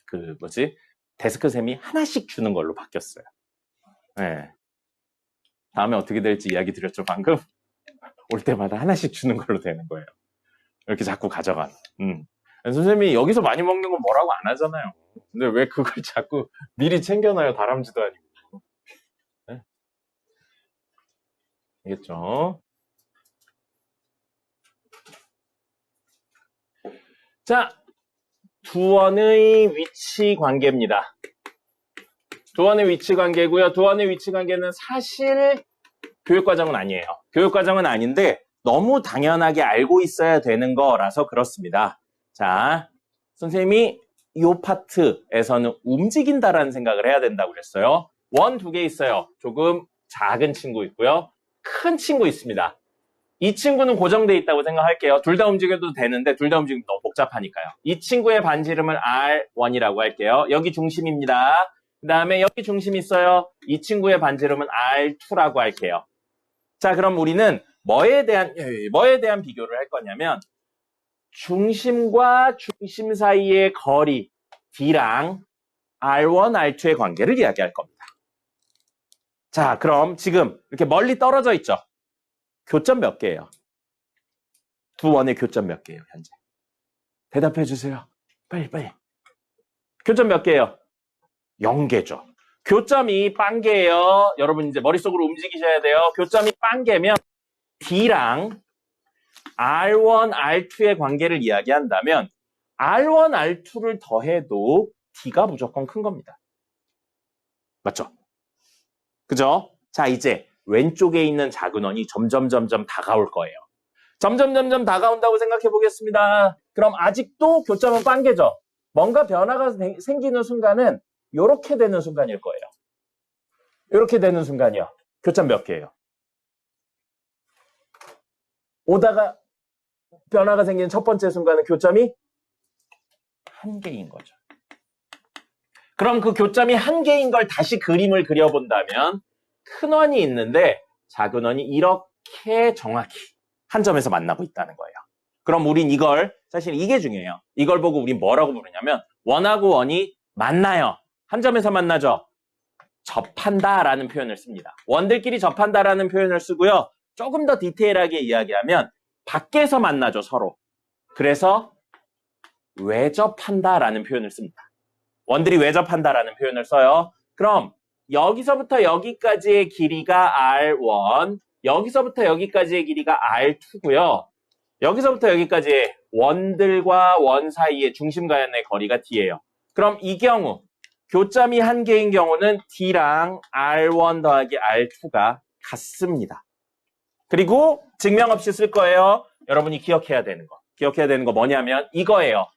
데스크 쌤이 하나씩 주는 걸로 바뀌었어요. 네. 다음에 어떻게 될지 이야기 드렸죠, 방금? 올 때마다 하나씩 주는 걸로 되는 거예요. 이렇게 자꾸 가져가. 선생님이 여기서 많이 먹는 건 뭐라고 안 하잖아요. 근데 왜 그걸 자꾸 미리 챙겨놔요, 다람쥐도 아니고. 네? 알겠죠? 자, 두원의 위치 관계입니다. 두원의 위치 관계고요. 두원의 위치 관계는 사실 교육과정은 아니에요. 교육과정은 아닌데 너무 당연하게 알고 있어야 되는 거라서 그렇습니다. 자, 선생님이 이 파트에서는 움직인다라는 생각을 해야 된다고 그랬어요. 원 두 개 있어요. 조금 작은 친구 있고요. 큰 친구 있습니다. 이 친구는 고정되어 있다고 생각할게요. 둘 다 움직여도 되는데 둘 다 움직이면 너무 복잡하니까요. 이 친구의 반지름을 R1이라고 할게요. 여기 중심입니다. 그 다음에 여기 중심 있어요. 이 친구의 반지름은 R2라고 할게요. 자, 그럼 우리는 뭐에 대한 비교를 할 거냐면 중심과 중심 사이의 거리 D랑 R1, R2의 관계를 이야기할 겁니다. 자, 그럼 지금 이렇게 멀리 떨어져 있죠? 교점 몇 개예요? 두 원의 교점 몇 개예요, 현재? 대답해 주세요. 빨리, 빨리. 교점 몇 개예요? 0개죠. 교점이 빵개예요. 여러분 이제 머릿속으로 움직이셔야 돼요. 교점이 빵개면 D랑 R1, R2의 관계를 이야기한다면 R1, R2를 더해도 D가 무조건 큰 겁니다. 맞죠? 그죠? 자, 이제 왼쪽에 있는 작은 원이 점점 다가올 거예요. 점점 다가온다고 생각해 보겠습니다. 그럼 아직도 교점은 빵개죠? 뭔가 변화가 생기는 순간은 이렇게 되는 순간일 거예요. 이렇게 되는 순간이요. 교점 몇 개예요? 오다가 변화가 생기는 첫 번째 순간은 교점이 1개인 거죠. 그럼 그 교점이 1개인 걸 다시 그림을 그려본다면 큰 원이 있는데 작은 원이 이렇게 정확히 한 점에서 만나고 있다는 거예요. 그럼 우린 이걸, 사실 이게 중요해요. 이걸 보고 우린 뭐라고 부르냐면 원하고 원이 만나요. 한 점에서 만나죠. 접한다라는 표현을 씁니다. 원들끼리 접한다라는 표현을 쓰고요. 조금 더 디테일하게 이야기하면 밖에서 만나죠, 서로. 그래서 외접한다라는 표현을 씁니다. 원들이 외접한다라는 표현을 써요. 그럼 여기서부터 여기까지의 길이가 R1, 여기서부터 여기까지의 길이가 R2고요. 여기서부터 여기까지의 원들과 원 사이의 중심 간의 거리가 D예요. 그럼 이 경우 교점이 1개인 경우는 D랑 R1 더하기 R2가 같습니다. 그리고 증명 없이 쓸 거예요. 여러분이 기억해야 되는 거 뭐냐면 이거예요.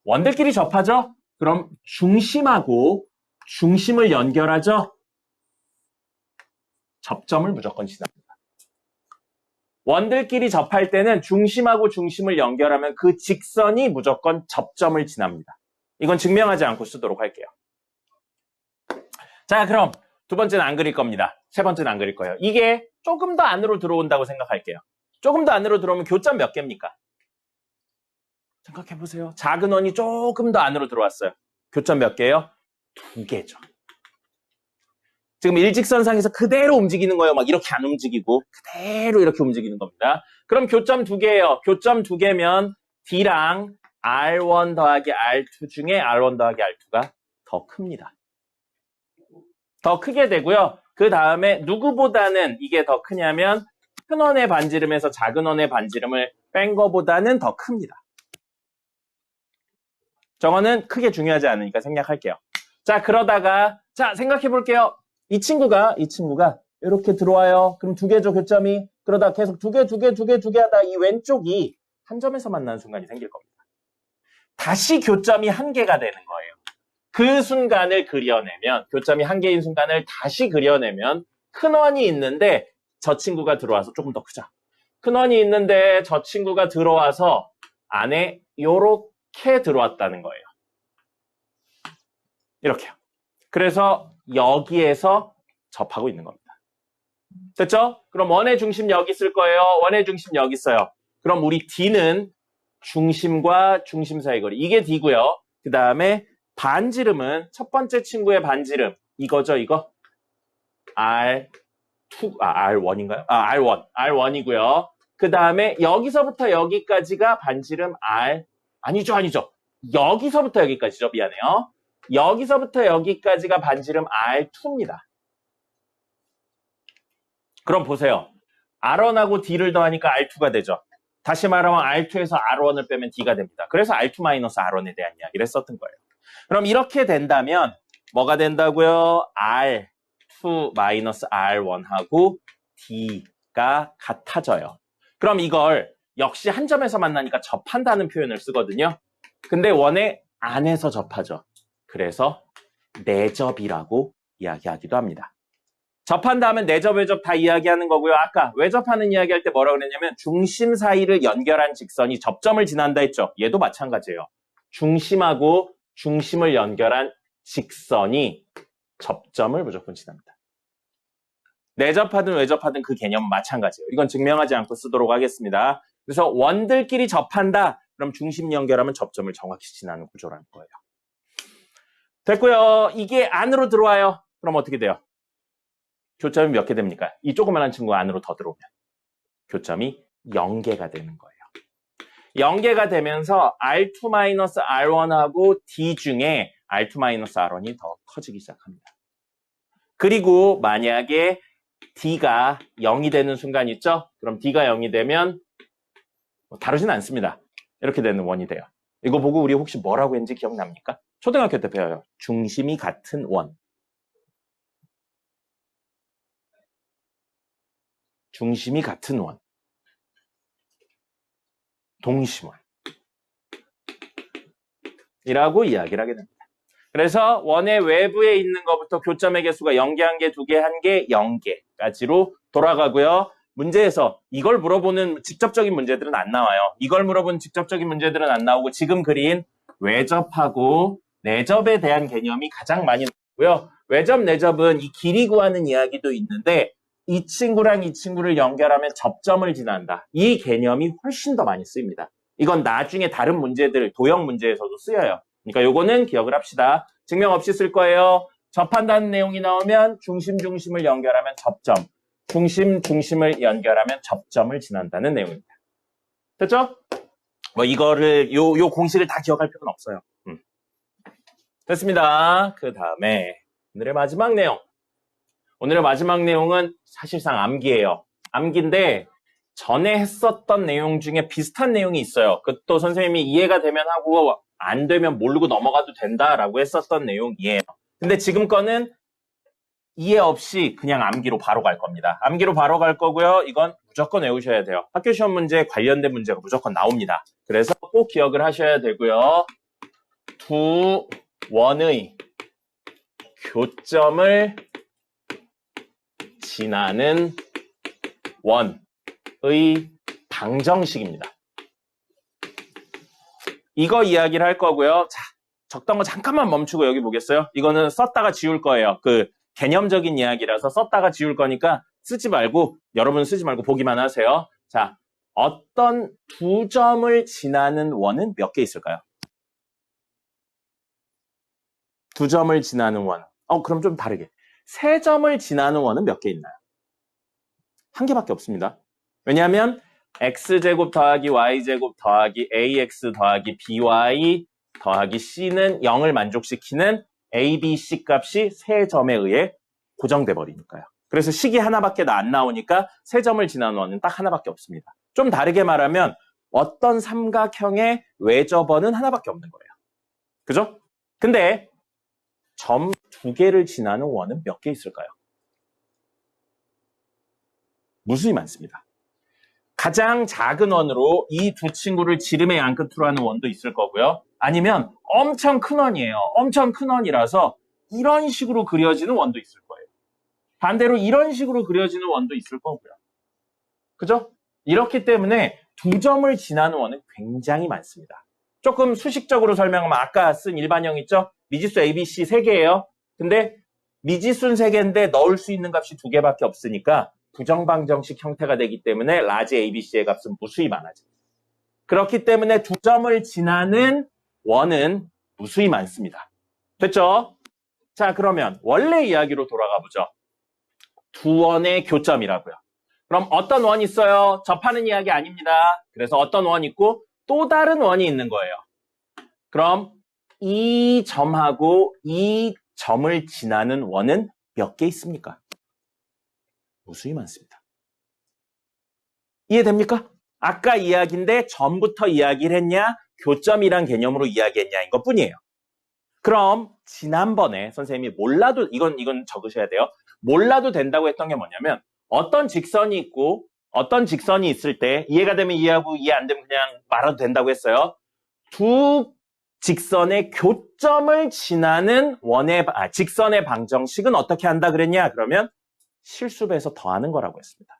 원들끼리 접하죠? 그럼 중심하고 중심을 연결하죠? 접점을 무조건 지납니다. 원들끼리 접할 때는 중심하고 중심을 연결하면 그 직선이 무조건 접점을 지납니다. 이건 증명하지 않고 쓰도록 할게요. 자, 그럼 두 번째는 안 그릴 겁니다. 세 번째는 안 그릴 거예요. 이게 조금 더 안으로 들어온다고 생각할게요. 조금 더 안으로 들어오면 교점 몇 개입니까? 생각해보세요. 작은 원이 조금 더 안으로 들어왔어요. 교점 몇 개예요? 2개죠. 지금 일직선상에서 그대로 움직이는 거예요. 막 이렇게 안 움직이고 그대로 이렇게 움직이는 겁니다. 그럼 교점 2개예요. 교점 2개면 D랑 R1 더하기 R2 중에 R1 더하기 R2가 더 큽니다. 더 크게 되고요. 그 다음에 누구보다는 이게 더 크냐면 큰 원의 반지름에서 작은 원의 반지름을 뺀 거보다는 더 큽니다. 저거는 크게 중요하지 않으니까 생략할게요. 자, 그러다가 자, 생각해 볼게요. 이 친구가 이렇게 들어와요. 그럼 2개죠, 교점이. 그러다 계속 2개 하다 이 왼쪽이 한 점에서 만나는 순간이 생길 겁니다. 다시 교점이 1개가 되는 거예요. 그 순간을 그려내면, 교점이 1개인 순간을 다시 그려내면 큰 원이 있는데 저 친구가 들어와서 조금 더 크죠. 큰 원이 있는데 저 친구가 들어와서 안에 요렇게 들어왔다는 거예요. 이렇게요. 그래서 여기에서 접하고 있는 겁니다. 됐죠? 그럼 원의 중심 여기 있을 거예요. 원의 중심 여기 있어요. 그럼 우리 D는 중심과 중심 사이 거리. 이게 D고요. 그 다음에 반지름은 첫 번째 친구의 반지름. 이거죠, 이거? R1인가요? R1. R1이고요. 그 다음에 여기서부터 여기까지가 반지름 아니죠. 여기서부터 여기까지죠. 미안해요. 여기서부터 여기까지가 반지름 R2입니다. 그럼 보세요. R1하고 D를 더하니까 R2가 되죠. 다시 말하면 R2에서 R1을 빼면 D가 됩니다. 그래서 R2-R1에 대한 이야기를 했었던 거예요. 그럼 이렇게 된다면 뭐가 된다고요? R2-R1하고 D가 같아져요. 그럼 이걸 역시 한 점에서 만나니까 접한다는 표현을 쓰거든요. 근데 원의 안에서 접하죠. 그래서 내접이라고 이야기하기도 합니다. 접한다면 내접, 외접 다 이야기하는 거고요. 아까 외접하는 이야기할 때 뭐라고 그랬냐면 중심 사이를 연결한 직선이 접점을 지난다 했죠. 얘도 마찬가지예요. 중심하고 중심을 연결한 직선이 접점을 무조건 지납니다. 내접하든 외접하든 그 개념은 마찬가지예요. 이건 증명하지 않고 쓰도록 하겠습니다. 그래서 원들끼리 접한다. 그럼 중심 연결하면 접점을 정확히 지나는 구조라는 거예요. 됐고요. 이게 안으로 들어와요. 그럼 어떻게 돼요? 교점이 몇 개 됩니까? 이 조그만한 친구 안으로 더 들어오면 교점이 0개가 되는 거예요. 0개가 되면서 R2-R1하고 D 중에 R2-R1이 더 커지기 시작합니다. 그리고 만약에 D가 0이 되는 순간 있죠? 그럼 D가 0이 되면 다르진 않습니다. 이렇게 되는 원이 돼요. 이거 보고 우리 혹시 뭐라고 했는지 기억납니까? 초등학교 때 배워요. 중심이 같은 원. 중심이 같은 원. 동심원. 이라고 이야기를 하게 됩니다. 그래서 원의 외부에 있는 것부터 교점의 개수가 0개, 1개, 2개, 1개, 0개까지로 돌아가고요. 문제에서 이걸 물어보는 직접적인 문제들은 안 나와요. 이걸 물어보는 직접적인 문제들은 안 나오고 지금 그린 외접하고 내접에 대한 개념이 가장 많이 나오고요. 외접, 내접은 이 길이 구하는 이야기도 있는데 이 친구랑 이 친구를 연결하면 접점을 지난다. 이 개념이 훨씬 더 많이 쓰입니다. 이건 나중에 다른 문제들, 도형 문제에서도 쓰여요. 그러니까 요거는 기억을 합시다. 증명 없이 쓸 거예요. 접한다는 내용이 나오면 중심, 중심을 연결하면 접점. 중심, 중심을 연결하면 접점을 지난다는 내용입니다. 됐죠? 뭐 이거를 요 공식을 다 기억할 필요는 없어요. 됐습니다. 그 다음에 오늘의 마지막 내용. 오늘의 마지막 내용은 사실상 암기예요. 암기인데 전에 했었던 내용 중에 비슷한 내용이 있어요. 그것도 선생님이 이해가 되면 하고 안 되면 모르고 넘어가도 된다라고 했었던 내용이에요. 근데 지금 거는 이해 없이 그냥 암기로 바로 갈 겁니다. 암기로 바로 갈 거고요. 이건 무조건 외우셔야 돼요. 학교 시험 문제에 관련된 문제가 무조건 나옵니다. 그래서 꼭 기억을 하셔야 되고요. 두 원의 교점을 지나는 원의 방정식입니다. 이거 이야기를 할 거고요. 자, 적던 거 잠깐만 멈추고 여기 보겠어요? 이거는 썼다가 지울 거예요. 그 개념적인 이야기라서 썼다가 지울 거니까 쓰지 말고, 여러분 쓰지 말고 보기만 하세요. 자, 어떤 두 점을 지나는 원은 몇 개 있을까요? 두 점을 지나는 원. 그럼 좀 다르게. 세 점을 지나는 원은 몇 개 있나요? 한 개밖에 없습니다. 왜냐하면 x제곱 더하기 y제곱 더하기 ax 더하기 by 더하기 c는 0을 만족시키는 a, b, c 값이 세 점에 의해 고정돼 버리니까요. 그래서 식이 하나밖에 안 나오니까 세 점을 지나는 원은 딱 하나밖에 없습니다. 좀 다르게 말하면 어떤 삼각형의 외접원은 하나밖에 없는 거예요. 그죠? 근데 점 두 개를 지나는 원은 몇 개 있을까요? 무수히 많습니다. 가장 작은 원으로 이 두 친구를 지름의 양끝으로 하는 원도 있을 거고요. 아니면 엄청 큰 원이에요. 엄청 큰 원이라서 이런 식으로 그려지는 원도 있을 거예요. 반대로 이런 식으로 그려지는 원도 있을 거고요. 그죠? 이렇기 때문에 두 점을 지나는 원은 굉장히 많습니다. 조금 수식적으로 설명하면 아까 쓴 일반형 있죠? 미지수 A, B, C 3개예요. 근데 미지수는 3개인데 넣을 수 있는 값이 2개밖에 없으니까 부정방정식 형태가 되기 때문에 라지 A, B, C의 값은 무수히 많아집니다. 그렇기 때문에 두 점을 지나는 원은 무수히 많습니다. 됐죠? 자, 그러면 원래 이야기로 돌아가 보죠. 두 원의 교점이라고요. 그럼 어떤 원이 있어요? 접하는 이야기 아닙니다. 그래서 어떤 원이 있고 또 다른 원이 있는 거예요. 그럼 이 점하고 이 점을 지나는 원은 몇 개 있습니까? 무수히 많습니다. 이해됩니까? 아까 이야기인데 점부터 이야기를 했냐, 교점이란 개념으로 이야기했냐 이것 뿐이에요. 그럼 지난번에 선생님이 몰라도 이건 적으셔야 돼요. 몰라도 된다고 했던 게 뭐냐면 어떤 직선이 있고 어떤 직선이 있을 때 이해가 되면 이해하고 이해 안 되면 그냥 말아도 된다고 했어요. 두 직선의 교점을 지나는 직선의 방정식은 어떻게 한다 그랬냐? 그러면 실수배에서 더하는 거라고 했습니다.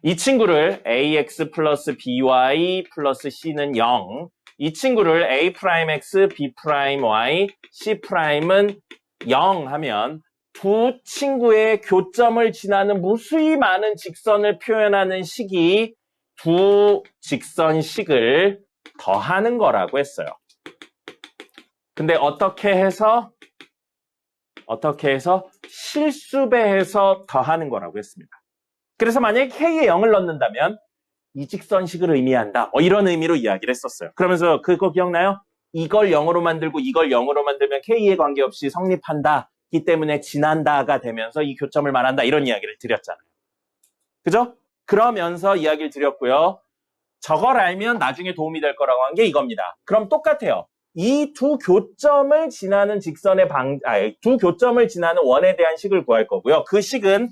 이 친구를 ax 플러스 by 플러스 c는 0, 이 친구를 a'(x), b'(y), c'은 0 하면 두 친구의 교점을 지나는 무수히 많은 직선을 표현하는 식이 두 직선식을 더하는 거라고 했어요. 근데 어떻게 해서 어떻게 해서 실수배해서 더하는 거라고 했습니다. 그래서 만약에 K에 0을 넣는다면 이 직선식을 의미한다. 이런 의미로 이야기를 했었어요. 그러면서 그거 기억나요? 이걸 0으로 만들고 이걸 0으로 만들면 K에 관계없이 성립한다. 이 때문에 지난다가 되면서 이 교점을 말한다. 이런 이야기를 드렸잖아요. 그죠? 그러면서 이야기를 드렸고요. 저걸 알면 나중에 도움이 될 거라고 한 게 이겁니다. 그럼 똑같아요. 이 두 교점을 지나는 두 교점을 지나는 원에 대한 식을 구할 거고요. 그 식은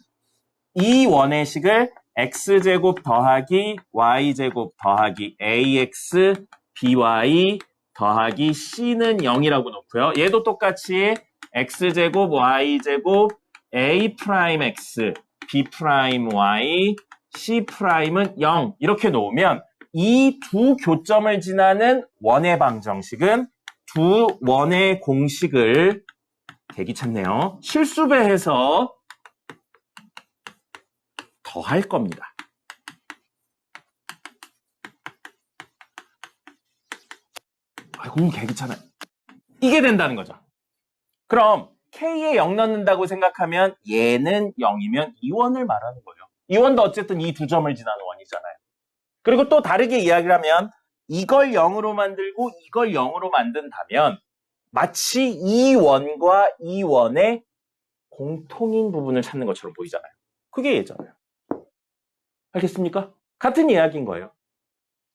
이 원의 식을 x제곱 더하기 y제곱 더하기 ax by 더하기 c는 0이라고 놓고요. 얘도 똑같이 x제곱 y제곱 a'x b'y c'은 0 이렇게 놓으면 이 두 교점을 지나는 원의 방정식은 두 원의 공식을 되기 찾네요. 실수배해서 더할 겁니다. 아이고 개귀찮아요. 이게 된다는 거죠. 그럼 K에 0 넣는다고 생각하면 얘는 0이면 이 원을 말하는 거예요. 이 원도 어쨌든 이 두 점을 지나는 원이잖아요. 그리고 또 다르게 이야기를 하면 이걸 0으로 만들고 이걸 0으로 만든다면 마치 이 원과 이 원의 공통인 부분을 찾는 것처럼 보이잖아요. 그게 얘잖아요. 알겠습니까? 같은 이야기인 거예요.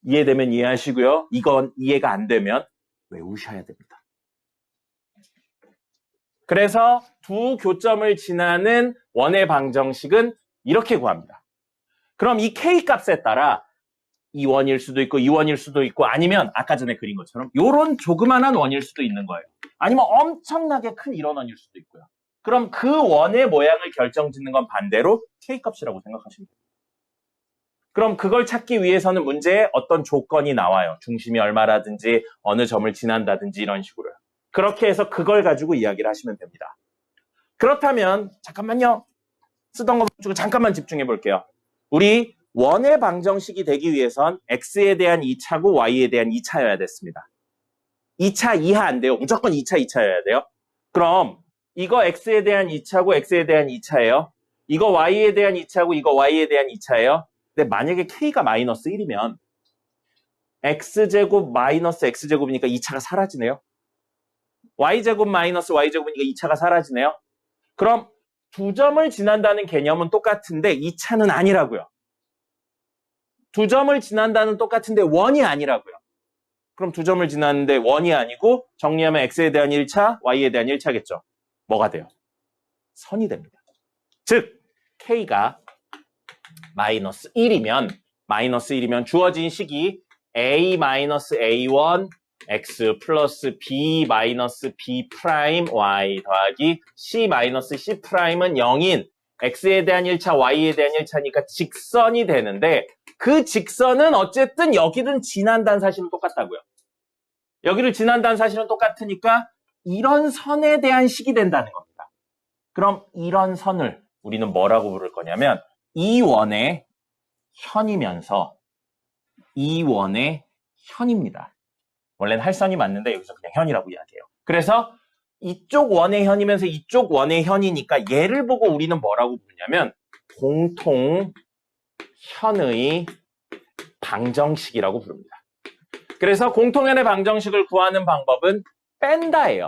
이해되면 이해하시고요. 이건 이해가 안 되면 외우셔야 됩니다. 그래서 두 교점을 지나는 원의 방정식은 이렇게 구합니다. 그럼 이 K 값에 따라 이 원일 수도 있고 이 원일 수도 있고 아니면 아까 전에 그린 것처럼 이런 조그만한 원일 수도 있는 거예요. 아니면 엄청나게 큰 이런 원일 수도 있고요. 그럼 그 원의 모양을 결정짓는 건 반대로 K 값이라고 생각하시면 돼요. 그럼 그걸 찾기 위해서는 문제에 어떤 조건이 나와요. 중심이 얼마라든지 어느 점을 지난다든지 이런 식으로요. 그렇게 해서 그걸 가지고 이야기를 하시면 됩니다. 그렇다면 잠깐만요. 쓰던 거 멈추고 잠깐만 집중해 볼게요. 우리 원의 방정식이 되기 위해선 x에 대한 2차고 y에 대한 2차여야 됐습니다. 2차 이하 안 돼요. 무조건 2차, 2차여야 돼요. 그럼 이거 x에 대한 2차고 x에 대한 2차예요. 이거 y에 대한 2차고 이거 y에 대한 2차예요. 근데 만약에 k가 마이너스 1이면 x제곱 마이너스 x제곱이니까 2차가 사라지네요. y제곱 마이너스 y제곱이니까 2차가 사라지네요. 그럼 두 점을 지난다는 개념은 똑같은데 2차는 아니라고요. 두 점을 지난다는 똑같은데 원이 아니라고요. 그럼 두 점을 지났는데 원이 아니고 정리하면 x에 대한 1차, y에 대한 1차겠죠. 뭐가 돼요? 선이 됩니다. 즉 k가 마이너스 1이면 주어진 식이 a-a1 x 플러스 b 마이너스 b 프라임 y 더하기 c 마이너스 c 프라임은 0인 x에 대한 1차, y에 대한 1차니까 직선이 되는데 그 직선은 어쨌든 여기를 지난다는 사실은 똑같다고요. 여기를 지난다는 사실은 똑같으니까 이런 선에 대한 식이 된다는 겁니다. 그럼 이런 선을 우리는 뭐라고 부를 거냐면 이 원의 현이면서 이 원의 현입니다. 원래는 할선이 맞는데 여기서 그냥 현이라고 이야기해요. 그래서 이쪽 원의 현이면서 이쪽 원의 현이니까 얘를 보고 우리는 뭐라고 부르냐면 공통현의 방정식이라고 부릅니다. 그래서 공통현의 방정식을 구하는 방법은 뺀다예요.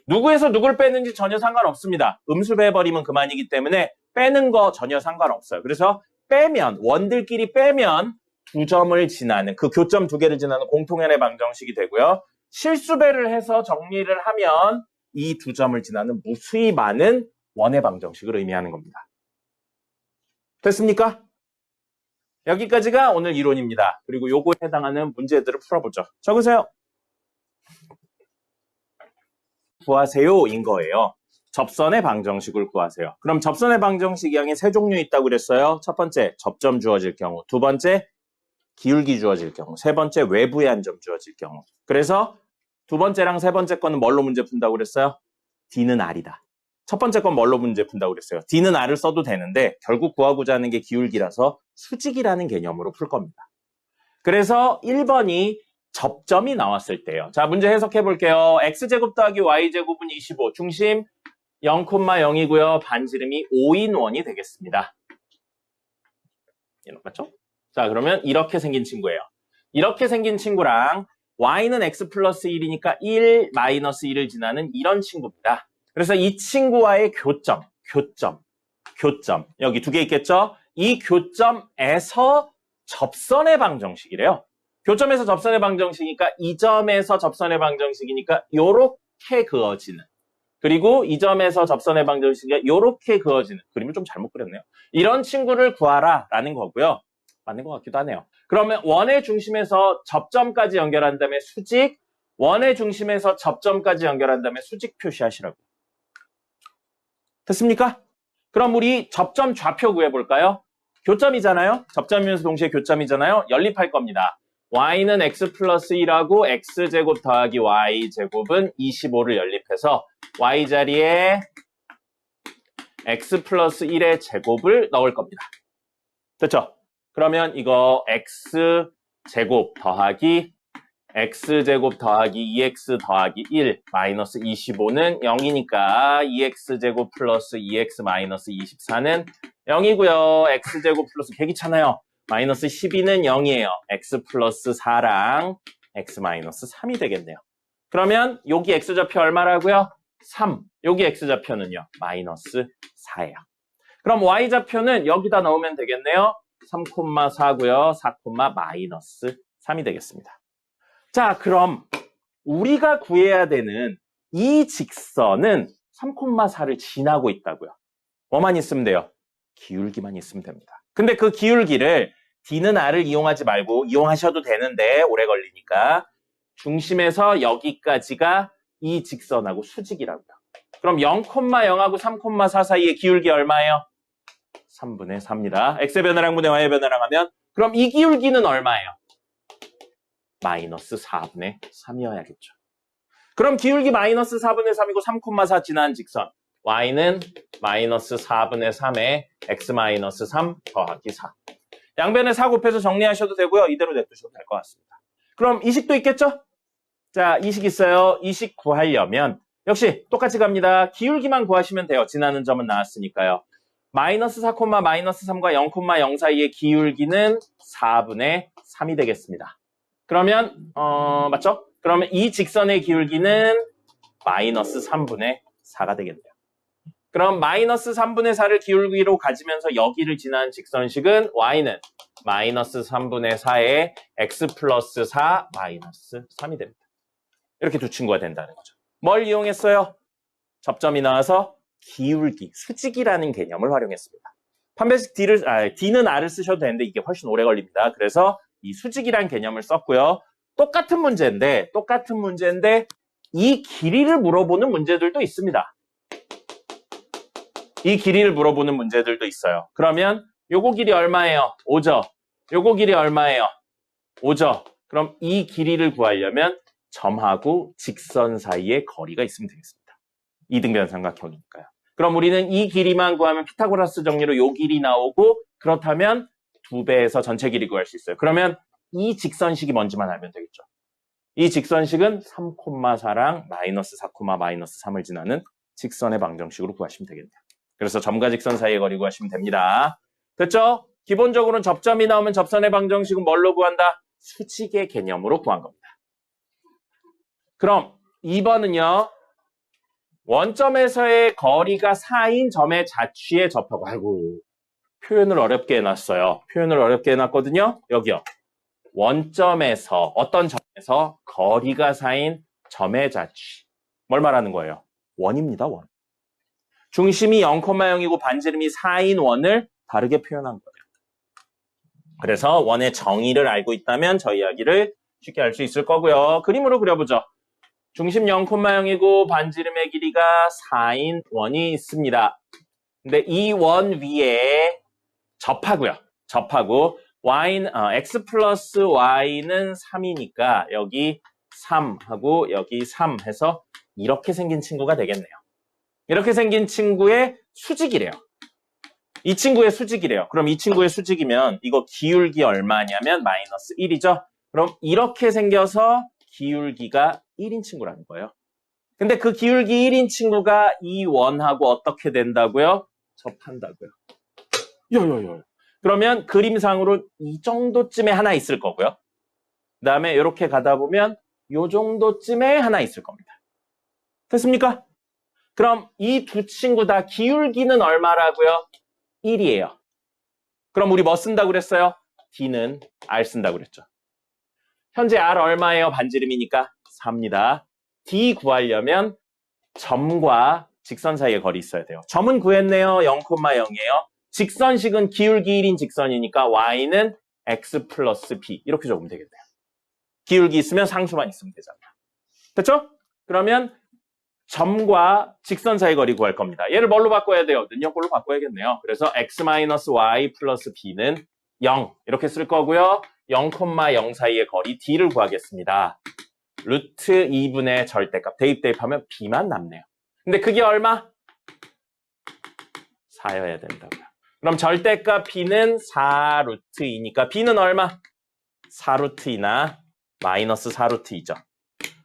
누구에서 누굴 빼는지 전혀 상관없습니다. 음수배해버리면 그만이기 때문에 빼는 거 전혀 상관없어요. 그래서 빼면 원들끼리 빼면 두 점을 지나는 그 교점 두 개를 지나는 공통현의 방정식이 되고요. 실수배를 해서 정리를 하면 이 두 점을 지나는 무수히 많은 원의 방정식을 의미하는 겁니다. 됐습니까? 여기까지가 오늘 이론입니다. 그리고 요거에 해당하는 문제들을 풀어보죠. 적으세요. 구하세요인 거예요. 접선의 방정식을 구하세요. 그럼 접선의 방정식 양이 세 종류 있다고 그랬어요. 첫 번째, 접점 주어질 경우. 두 번째, 기울기 주어질 경우. 세 번째, 외부의 한 점 주어질 경우. 그래서 두 번째랑 세 번째 거는 뭘로 문제 푼다고 그랬어요? D는 R이다. 첫 번째 건 뭘로 문제 푼다고 그랬어요? D는 R을 써도 되는데 결국 구하고자 하는 게 기울기라서 수직이라는 개념으로 풀 겁니다. 그래서 1번이 접점이 나왔을 때요. 자, 문제 해석해 볼게요. x제곱 더하기 y제곱은 25. 중심 0,0이고요. 반지름이 5인원이 되겠습니다. 맞죠? 자, 그러면 이렇게 생긴 친구예요. 이렇게 생긴 친구랑 y는 x 플러스 1이니까 1 마이너스 1을 지나는 이런 친구입니다. 그래서 이 친구와의 교점. 여기 두 개 있겠죠? 이 교점에서 접선의 방정식이래요. 교점에서 접선의 방정식이니까 이 점에서 접선의 방정식이니까 요렇게 그어지는. 그리고 이 점에서 접선의 방정식이 요렇게 그어지는. 그림을 좀 잘못 그렸네요. 이런 친구를 구하라 라는 거고요. 맞는 것 같기도 하네요. 그러면 원의 중심에서 접점까지 연결한 다음에 수직, 원의 중심에서 접점까지 연결한 다음에 수직 표시하시라고. 됐습니까? 그럼 우리 접점 좌표 구해볼까요? 교점이잖아요. 접점이면서 동시에 교점이잖아요. 연립할 겁니다. y는 x 플러스 1하고 x제곱 더하기 y제곱은 25를 연립해서 y 자리에 x 플러스 1의 제곱을 넣을 겁니다. 됐죠? 그러면 이거 x제곱 더하기 x제곱 더하기 2x 더하기 1 마이너스 25는 0이니까 2x제곱 플러스 2x 마이너스 24는 0이고요. x제곱 플러스 개기잖아요. 마이너스 12는 0이에요. x 플러스 4랑 x 마이너스 3이 되겠네요. 그러면 여기 x좌표 얼마라고요? 3. 여기 x좌표는요? 마이너스 4예요. 그럼 y좌표는 여기다 넣으면 되겠네요. 3,4고요. 4, 마이너스 3이 되겠습니다. 자, 그럼 우리가 구해야 되는 이 직선은 3,4를 지나고 있다고요. 뭐만 있으면 돼요? 기울기만 있으면 됩니다. 근데 그 기울기를 D는 R을 이용하지 말고 이용하셔도 되는데 오래 걸리니까 중심에서 여기까지가 이 직선하고 수직이라고요. 그럼 0,0하고 3,4 사이의 기울기 얼마예요? 3분의 4입니다. x의 변화량분의 y의 변화량 하면 그럼 이 기울기는 얼마예요? 마이너스 4분의 3이어야겠죠. 그럼 기울기 마이너스 4분의 3이고 3,4 지난 직선 y는 마이너스 4분의 3에 x 마이너스 3 더하기 4. 양변에 4 곱해서 정리하셔도 되고요. 이대로 냅두셔도 될 것 같습니다. 그럼 이식도 있겠죠? 자, 이식 있어요. 이식 구하려면 역시 똑같이 갑니다. 기울기만 구하시면 돼요. 지나는 점은 나왔으니까요. 마이너스 4, 마이너스 3과 0,0 사이의 기울기는 4분의 3이 되겠습니다. 그러면 맞죠? 그러면 이 직선의 기울기는 마이너스 3분의 4가 되겠네요. 그럼 마이너스 3분의 4를 기울기로 가지면서 여기를 지나는 직선식은 y는 마이너스 3분의 4에 x 플러스 4 마이너스 3이 됩니다. 이렇게 두 친구가 된다는 거죠. 뭘 이용했어요? 접점이 나와서 기울기, 수직이라는 개념을 활용했습니다. 판별식 D는 R을 쓰셔도 되는데 이게 훨씬 오래 걸립니다. 그래서 이 수직이란 개념을 썼고요. 똑같은 문제인데 이 길이를 물어보는 문제들도 있습니다. 이 길이를 물어보는 문제들도 있어요. 그러면 요거 길이 얼마예요? 5죠. 요거 길이 얼마예요? 5죠. 그럼 이 길이를 구하려면 점하고 직선 사이에 거리가 있으면 되겠습니다. 이등변 삼각형이니까요. 그럼 우리는 이 길이만 구하면 피타고라스 정리로 요 길이 나오고 그렇다면 2배에서 전체 길이 구할 수 있어요. 그러면 이 직선식이 뭔지만 알면 되겠죠. 이 직선식은 3,4랑 마이너스 4, 마이너스 3을 지나는 직선의 방정식으로 구하시면 되겠네요. 그래서 점과 직선 사이의 거리 구하시면 됩니다. 됐죠? 기본적으로는 접점이 나오면 접선의 방정식은 뭘로 구한다? 수직의 개념으로 구한 겁니다. 그럼 2번은요. 원점에서의 거리가 4인 점의 자취에 접하고 표현을 어렵게 해놨어요. 표현을 어렵게 해놨거든요. 여기요. 원점에서 어떤 점에서 거리가 4인 점의 자취. 뭘 말하는 거예요? 원입니다. 원. 중심이 0,0이고 반지름이 4인 원을 다르게 표현한 거예요. 그래서 원의 정의를 알고 있다면 저 이야기를 쉽게 알 수 있을 거고요. 그림으로 그려보죠. 중심 0,0이고 반지름의 길이가 4인 원이 있습니다. 근데 이 원 위에 접하고요. 접하고 x 플러스 y는 3이니까 여기 3하고 여기 3 해서 이렇게 생긴 친구가 되겠네요. 이렇게 생긴 친구의 수직이래요. 이 친구의 수직이래요. 그럼 이 친구의 수직이면 이거 기울기 얼마냐면 마이너스 1이죠. 그럼 이렇게 생겨서 기울기가 1인 친구라는 거예요. 근데 그 기울기 1인 친구가 이 원하고 어떻게 된다고요? 접한다고요. 요요요. 그러면 그림상으로 이 정도쯤에 하나 있을 거고요. 그 다음에 이렇게 가다 보면 요 정도쯤에 하나 있을 겁니다. 됐습니까? 그럼 이 두 친구 다 기울기는 얼마라고요? 1이에요. 그럼 우리 뭐 쓴다고 그랬어요? D는 R 쓴다고 그랬죠. 현재 R 얼마예요? 반지름이니까 4입니다. D 구하려면 점과 직선 사이의 거리 있어야 돼요. 점은 구했네요. 0,0이에요. 직선식은 기울기 1인 직선이니까 Y는 X 플러스 B 이렇게 적으면 되겠네요. 기울기 있으면 상수만 있으면 되잖아요. 됐죠? 그러면 점과 직선 사이 거리 구할 겁니다. 얘를 뭘로 바꿔야 돼요? 능력꼴로 바꿔야겠네요. 그래서 x-y 플러스 b는 0 이렇게 쓸 거고요. 0,0 사이의 거리 d를 구하겠습니다. 루트 2분의 절대값 대입하면 b만 남네요. 근데 그게 얼마? 4여야 된다고요. 그럼 절대값 b는 4루트 2니까 b는 얼마? 4루트 2나 마이너스 4루트 2죠.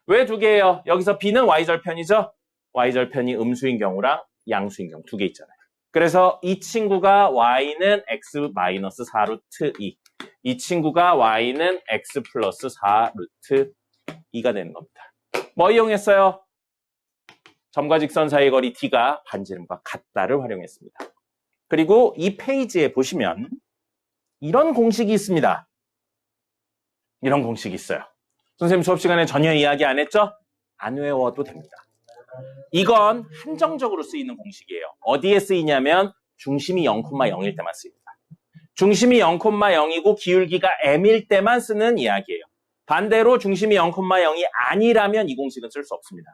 왜 두 개예요? 여기서 b는 y절편이죠? y절편이 음수인 경우랑 양수인 경우 두 개 있잖아요. 그래서 이 친구가 y는 x 마이너스 4루트 2. 이 친구가 y는 x 플러스 4루트 2가 되는 겁니다. 뭐 이용했어요? 점과 직선 사이의 거리 d가 반지름과 같다를 활용했습니다. 그리고 이 페이지에 보시면 이런 공식이 있습니다. 이런 공식이 있어요. 선생님 수업 시간에 전혀 이야기 안 했죠? 안 외워도 됩니다. 이건 한정적으로 쓰이는 공식이에요. 어디에 쓰이냐면 중심이 0,0일 때만 쓰입니다. 중심이 0,0이고 기울기가 m일 때만 쓰는 이야기예요. 반대로 중심이 0,0이 아니라면 이 공식은 쓸 수 없습니다.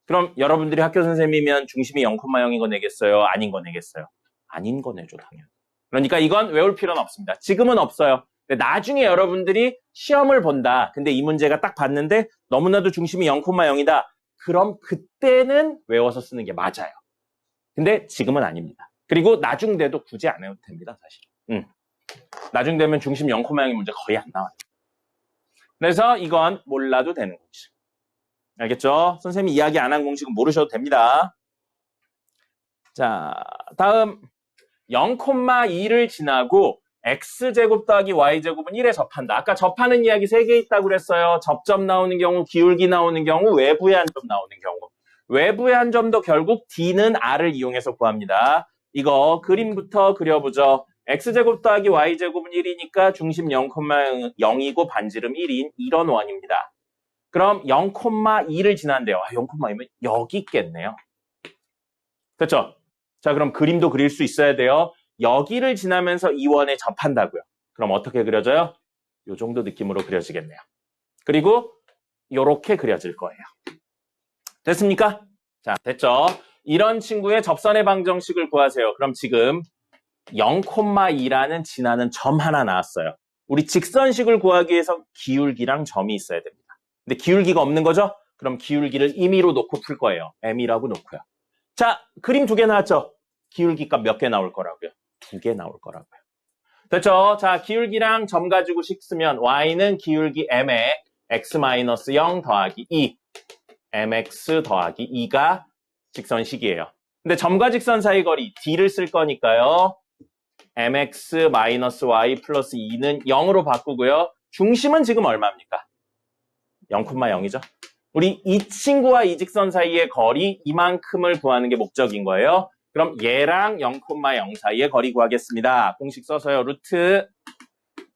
그럼 여러분들이 학교 선생님이면 중심이 0,0인 거 내겠어요? 아닌 거 내겠어요? 아닌 거 내죠, 당연히. 그러니까 이건 외울 필요는 없습니다. 지금은 없어요. 나중에 여러분들이 시험을 본다. 근데 이 문제가 딱 봤는데 너무나도 중심이 0,0이다. 그럼 그때는 외워서 쓰는 게 맞아요. 근데 지금은 아닙니다. 그리고 나중 돼도 굳이 안 해도 됩니다, 사실. 나중 되면 중심 0,0의 문제 거의 안 나와요. 그래서 이건 몰라도 되는 공식. 알겠죠? 선생님이 이야기 안 한 공식은 모르셔도 됩니다. 자, 다음 0,2를 지나고 x제곱 더하기 y제곱은 1에 접한다. 아까 접하는 이야기 3개 있다고 그랬어요. 접점 나오는 경우, 기울기 나오는 경우, 외부의 한 점 나오는 경우. 외부의 한 점도 결국 d는 r을 이용해서 구합니다. 이거 그림부터 그려보죠. x제곱 더하기 y제곱은 1이니까 중심 0,0이고 반지름 1인 이런 원입니다. 그럼 0,2를 지난대요. 0,2면 여기 있겠네요. 됐죠? 자, 그럼 그림도 그릴 수 있어야 돼요. 여기를 지나면서 이 원에 접한다고요. 그럼 어떻게 그려져요? 이 정도 느낌으로 그려지겠네요. 그리고 이렇게 그려질 거예요. 됐습니까? 자, 됐죠? 이런 친구의 접선의 방정식을 구하세요. 그럼 지금 0,2라는 지나는 점 하나 나왔어요. 우리 직선식을 구하기 위해서 기울기랑 점이 있어야 됩니다. 근데 기울기가 없는 거죠? 그럼 기울기를 임의로 놓고 풀 거예요. m이라고 놓고요. 자, 그림 2개 나왔죠? 기울기값 몇 개 나올 거라고요? 2개 나올 거라고요. 됐죠? 자, 기울기랑 점 가지고 식 쓰면 y는 기울기 m에 x-0 더하기 2 mx 더하기 2가 직선식이에요. 근데 점과 직선 사이 거리 d를 쓸 거니까요. mx-y 플러스 2는 0으로 바꾸고요. 중심은 지금 얼마입니까? 0,0이죠. 우리 이 친구와 이 직선 사이의 거리 이만큼을 구하는 게 목적인 거예요. 그럼 얘랑 0,0 사이의 거리 구하겠습니다. 공식 써서요. 루트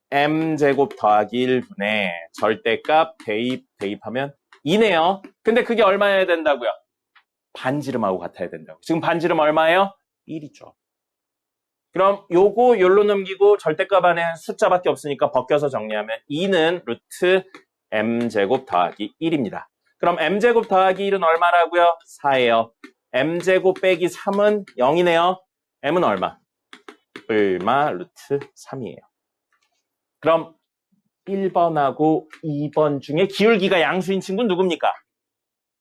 m제곱 더하기 1분의 절대값 대입하면 2네요. 근데 그게 얼마여야 된다고요? 반지름하고 같아야 된다고. 지금 반지름 얼마예요? 1이죠. 그럼 요거 요로 넘기고 절대값 안에 숫자밖에 없으니까 벗겨서 정리하면 2는 루트 m제곱 더하기 1입니다. 그럼 m제곱 더하기 1은 얼마라고요? 4예요. m제곱 빼기 3은 0이네요. m은 얼마? 얼마 루트 3이에요. 그럼 1번하고 2번 중에 기울기가 양수인 친구는 누굽니까?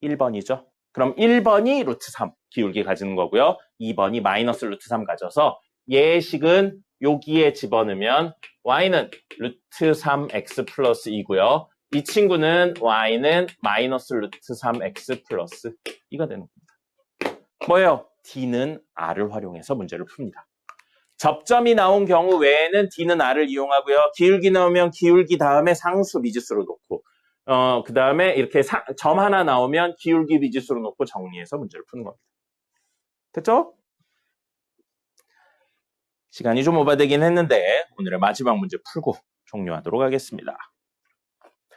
1번이죠. 그럼 1번이 루트 3 기울기 가지는 거고요. 2번이 마이너스 루트 3 가져서 얘식은 여기에 집어넣으면 y는 루트 3x 플러스 2고요. 이 친구는 y는 마이너스 루트 3x 플러스 2가 되는 겁니다. 뭐예요? d는 r을 활용해서 문제를 풉니다. 접점이 나온 경우 외에는 d는 r을 이용하고요. 기울기 나오면 기울기 다음에 상수 미지수로 놓고 그 다음에 이렇게 점 하나 나오면 기울기 미지수로 놓고 정리해서 문제를 푸는 겁니다. 됐죠? 시간이 좀 오버되긴 했는데 오늘의 마지막 문제 풀고 종료하도록 하겠습니다.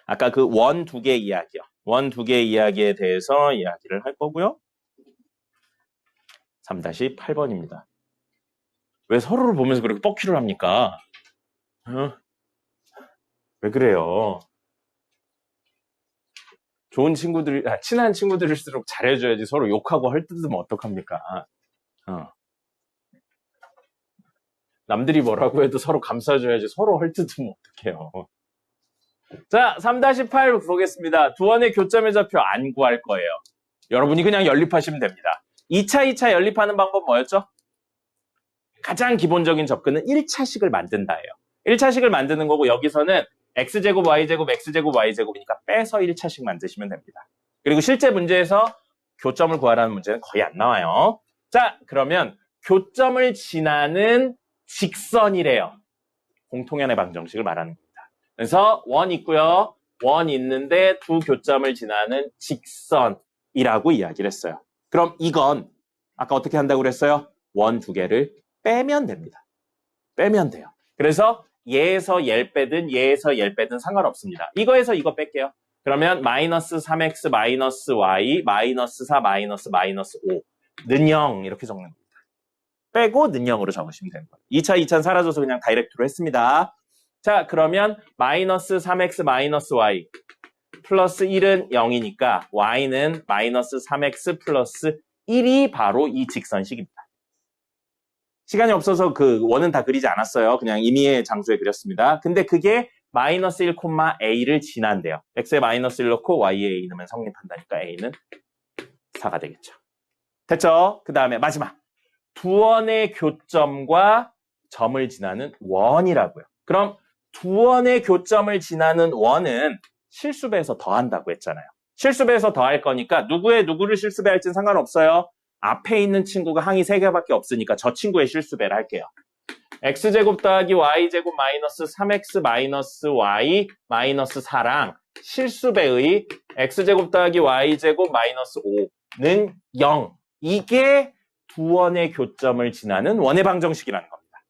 아까 그 원 두 개 이야기요. 원 두 개 이야기에 대해서 이야기를 할 거고요. 3-8번입니다. 왜 서로를 보면서 그렇게 뻑큐를 합니까? 왜 그래요? 좋은 친구들, 친한 친구들일수록 잘해줘야지 서로 욕하고 헐뜯으면 어떡합니까? 남들이 뭐라고 해도 서로 감싸줘야지 서로 헐뜯으면 어떡해요. 자, 3-8 보겠습니다. 두 원의 교점의 좌표 안 구할 거예요. 여러분이 그냥 연립하시면 됩니다. 2차 연립하는 방법 뭐였죠? 가장 기본적인 접근은 1차식을 만든다예요. 1차식을 만드는 거고 여기서는 x제곱, y제곱, x제곱, y제곱이니까 빼서 1차식 만드시면 됩니다. 그리고 실제 문제에서 교점을 구하라는 문제는 거의 안 나와요. 자, 그러면 교점을 지나는 직선이래요. 공통연의 방정식을 말하는 겁니다. 그래서 원 있고요. 원 있는데 두 교점을 지나는 직선이라고 이야기를 했어요. 그럼 이건 아까 어떻게 한다고 그랬어요? 원 두 개를 빼면 됩니다. 빼면 돼요. 그래서 얘에서 얘를 빼든 얘에서 얘를 빼든 상관없습니다. 이거에서 이거 뺄게요. 그러면 마이너스 3x 마이너스 y 마이너스 4 마이너스 5는 0 이렇게 적는 겁니다. 빼고 는 0으로 적으시면 되는 거예요. 2차 사라져서 그냥 다이렉트로 했습니다. 자, 그러면 마이너스 3x 마이너스 y 플러스 1은 0이니까 y는 마이너스 3x 플러스 1이 바로 이 직선식입니다. 시간이 없어서 그 원은 다 그리지 않았어요. 그냥 임의의 장소에 그렸습니다. 근데 그게 마이너스 1, a를 지난대요. x에 마이너스 1 넣고 y에 a 넣으면 성립한다니까 a는 4가 되겠죠. 됐죠? 그 다음에 마지막. 두 원의 교점과 점을 지나는 원이라고요. 그럼 두 원의 교점을 지나는 원은 실수배에서 더한다고 했잖아요. 실수배에서 더할 거니까 누구를 실수배할지는 상관없어요. 앞에 있는 친구가 항이 3개밖에 없으니까 저 친구의 실수배를 할게요. x제곱 더하기 y제곱 마이너스 3x 마이너스 y 마이너스 4랑 실수배의 x제곱 더하기 y제곱 마이너스 5는 0. 이게 두 원의 교점을 지나는 원의 방정식이라는 겁니다.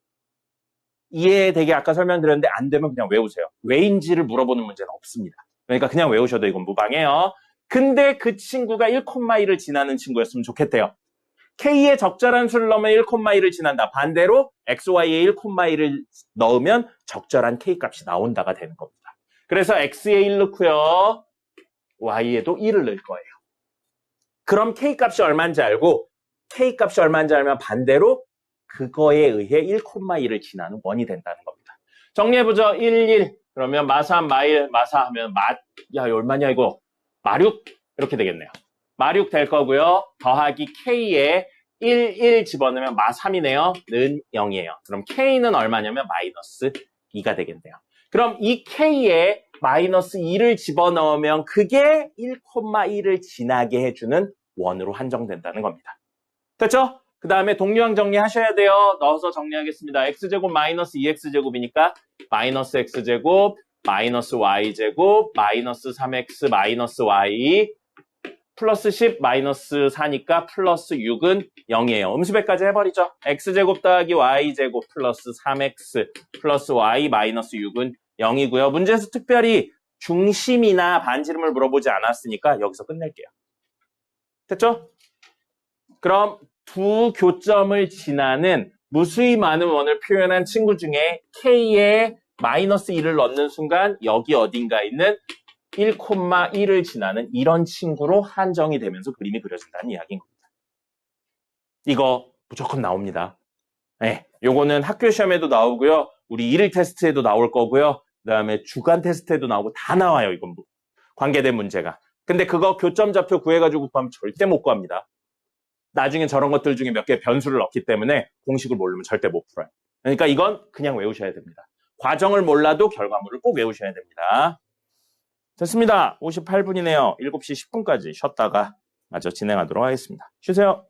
이해되게 아까 설명드렸는데 안 되면 그냥 외우세요. 왜인지를 물어보는 문제는 없습니다. 그러니까 그냥 외우셔도 이건 무방해요. 근데 그 친구가 1,1을 지나는 친구였으면 좋겠대요. k의 적절한 수를 넣으면 1,1을 지난다. 반대로 xy에 1,1을 넣으면 적절한 k 값이 나온다가 되는 겁니다. 그래서 x에 1 넣고요. y에도 1을 넣을 거예요. 그럼 k 값이 얼마인지 알고 k 값이 얼마인지 알면 반대로 그거에 의해 1,1을 지나는 원이 된다는 겁니다. 정리해보죠. 1, 그러면 마3, 마1, 마4 하면 야, 얼마냐 이거? 마6 이렇게 되겠네요. 마6 될 거고요. 더하기 k에 1 집어넣으면 마3이네요. 는 0이에요. 그럼 k는 얼마냐면 마이너스 2가 되겠네요. 그럼 이 k에 마이너스 2를 집어넣으면 그게 1,1을 지나게 해주는 원으로 한정된다는 겁니다. 됐죠? 그 다음에 동류항 정리하셔야 돼요. 넣어서 정리하겠습니다. x제곱 마이너스 2x제곱이니까 마이너스 x제곱 마이너스 y제곱 마이너스 3x 마이너스 y 플러스 10 마이너스 4니까 플러스 6은 0이에요. 음수배까지 해버리죠. x제곱 더하기 y제곱 플러스 3x 플러스 y 마이너스 6은 0이고요. 문제에서 특별히 중심이나 반지름을 물어보지 않았으니까 여기서 끝낼게요. 됐죠? 그럼 두 교점을 지나는 무수히 많은 원을 표현한 친구 중에 k에 마이너스 1을 넣는 순간 여기 어딘가에 있는 1,1을 지나는 이런 친구로 한정이 되면서 그림이 그려진다는 이야기인 겁니다. 이거 무조건 나옵니다. 네, 요거는 학교 시험에도 나오고요. 우리 일일 테스트에도 나올 거고요. 그 다음에 주간 테스트에도 나오고 다 나와요. 이건 관계된 문제가. 근데 그거 교점 좌표 구해가지고 구하면 절대 못 구합니다. 나중에 저런 것들 중에 몇 개 변수를 넣기 때문에 공식을 모르면 절대 못 풀어요. 그러니까 이건 그냥 외우셔야 됩니다. 과정을 몰라도 결과물을 꼭 외우셔야 됩니다. 됐습니다. 58분이네요. 7시 10분까지 쉬었다가 마저 진행하도록 하겠습니다. 쉬세요.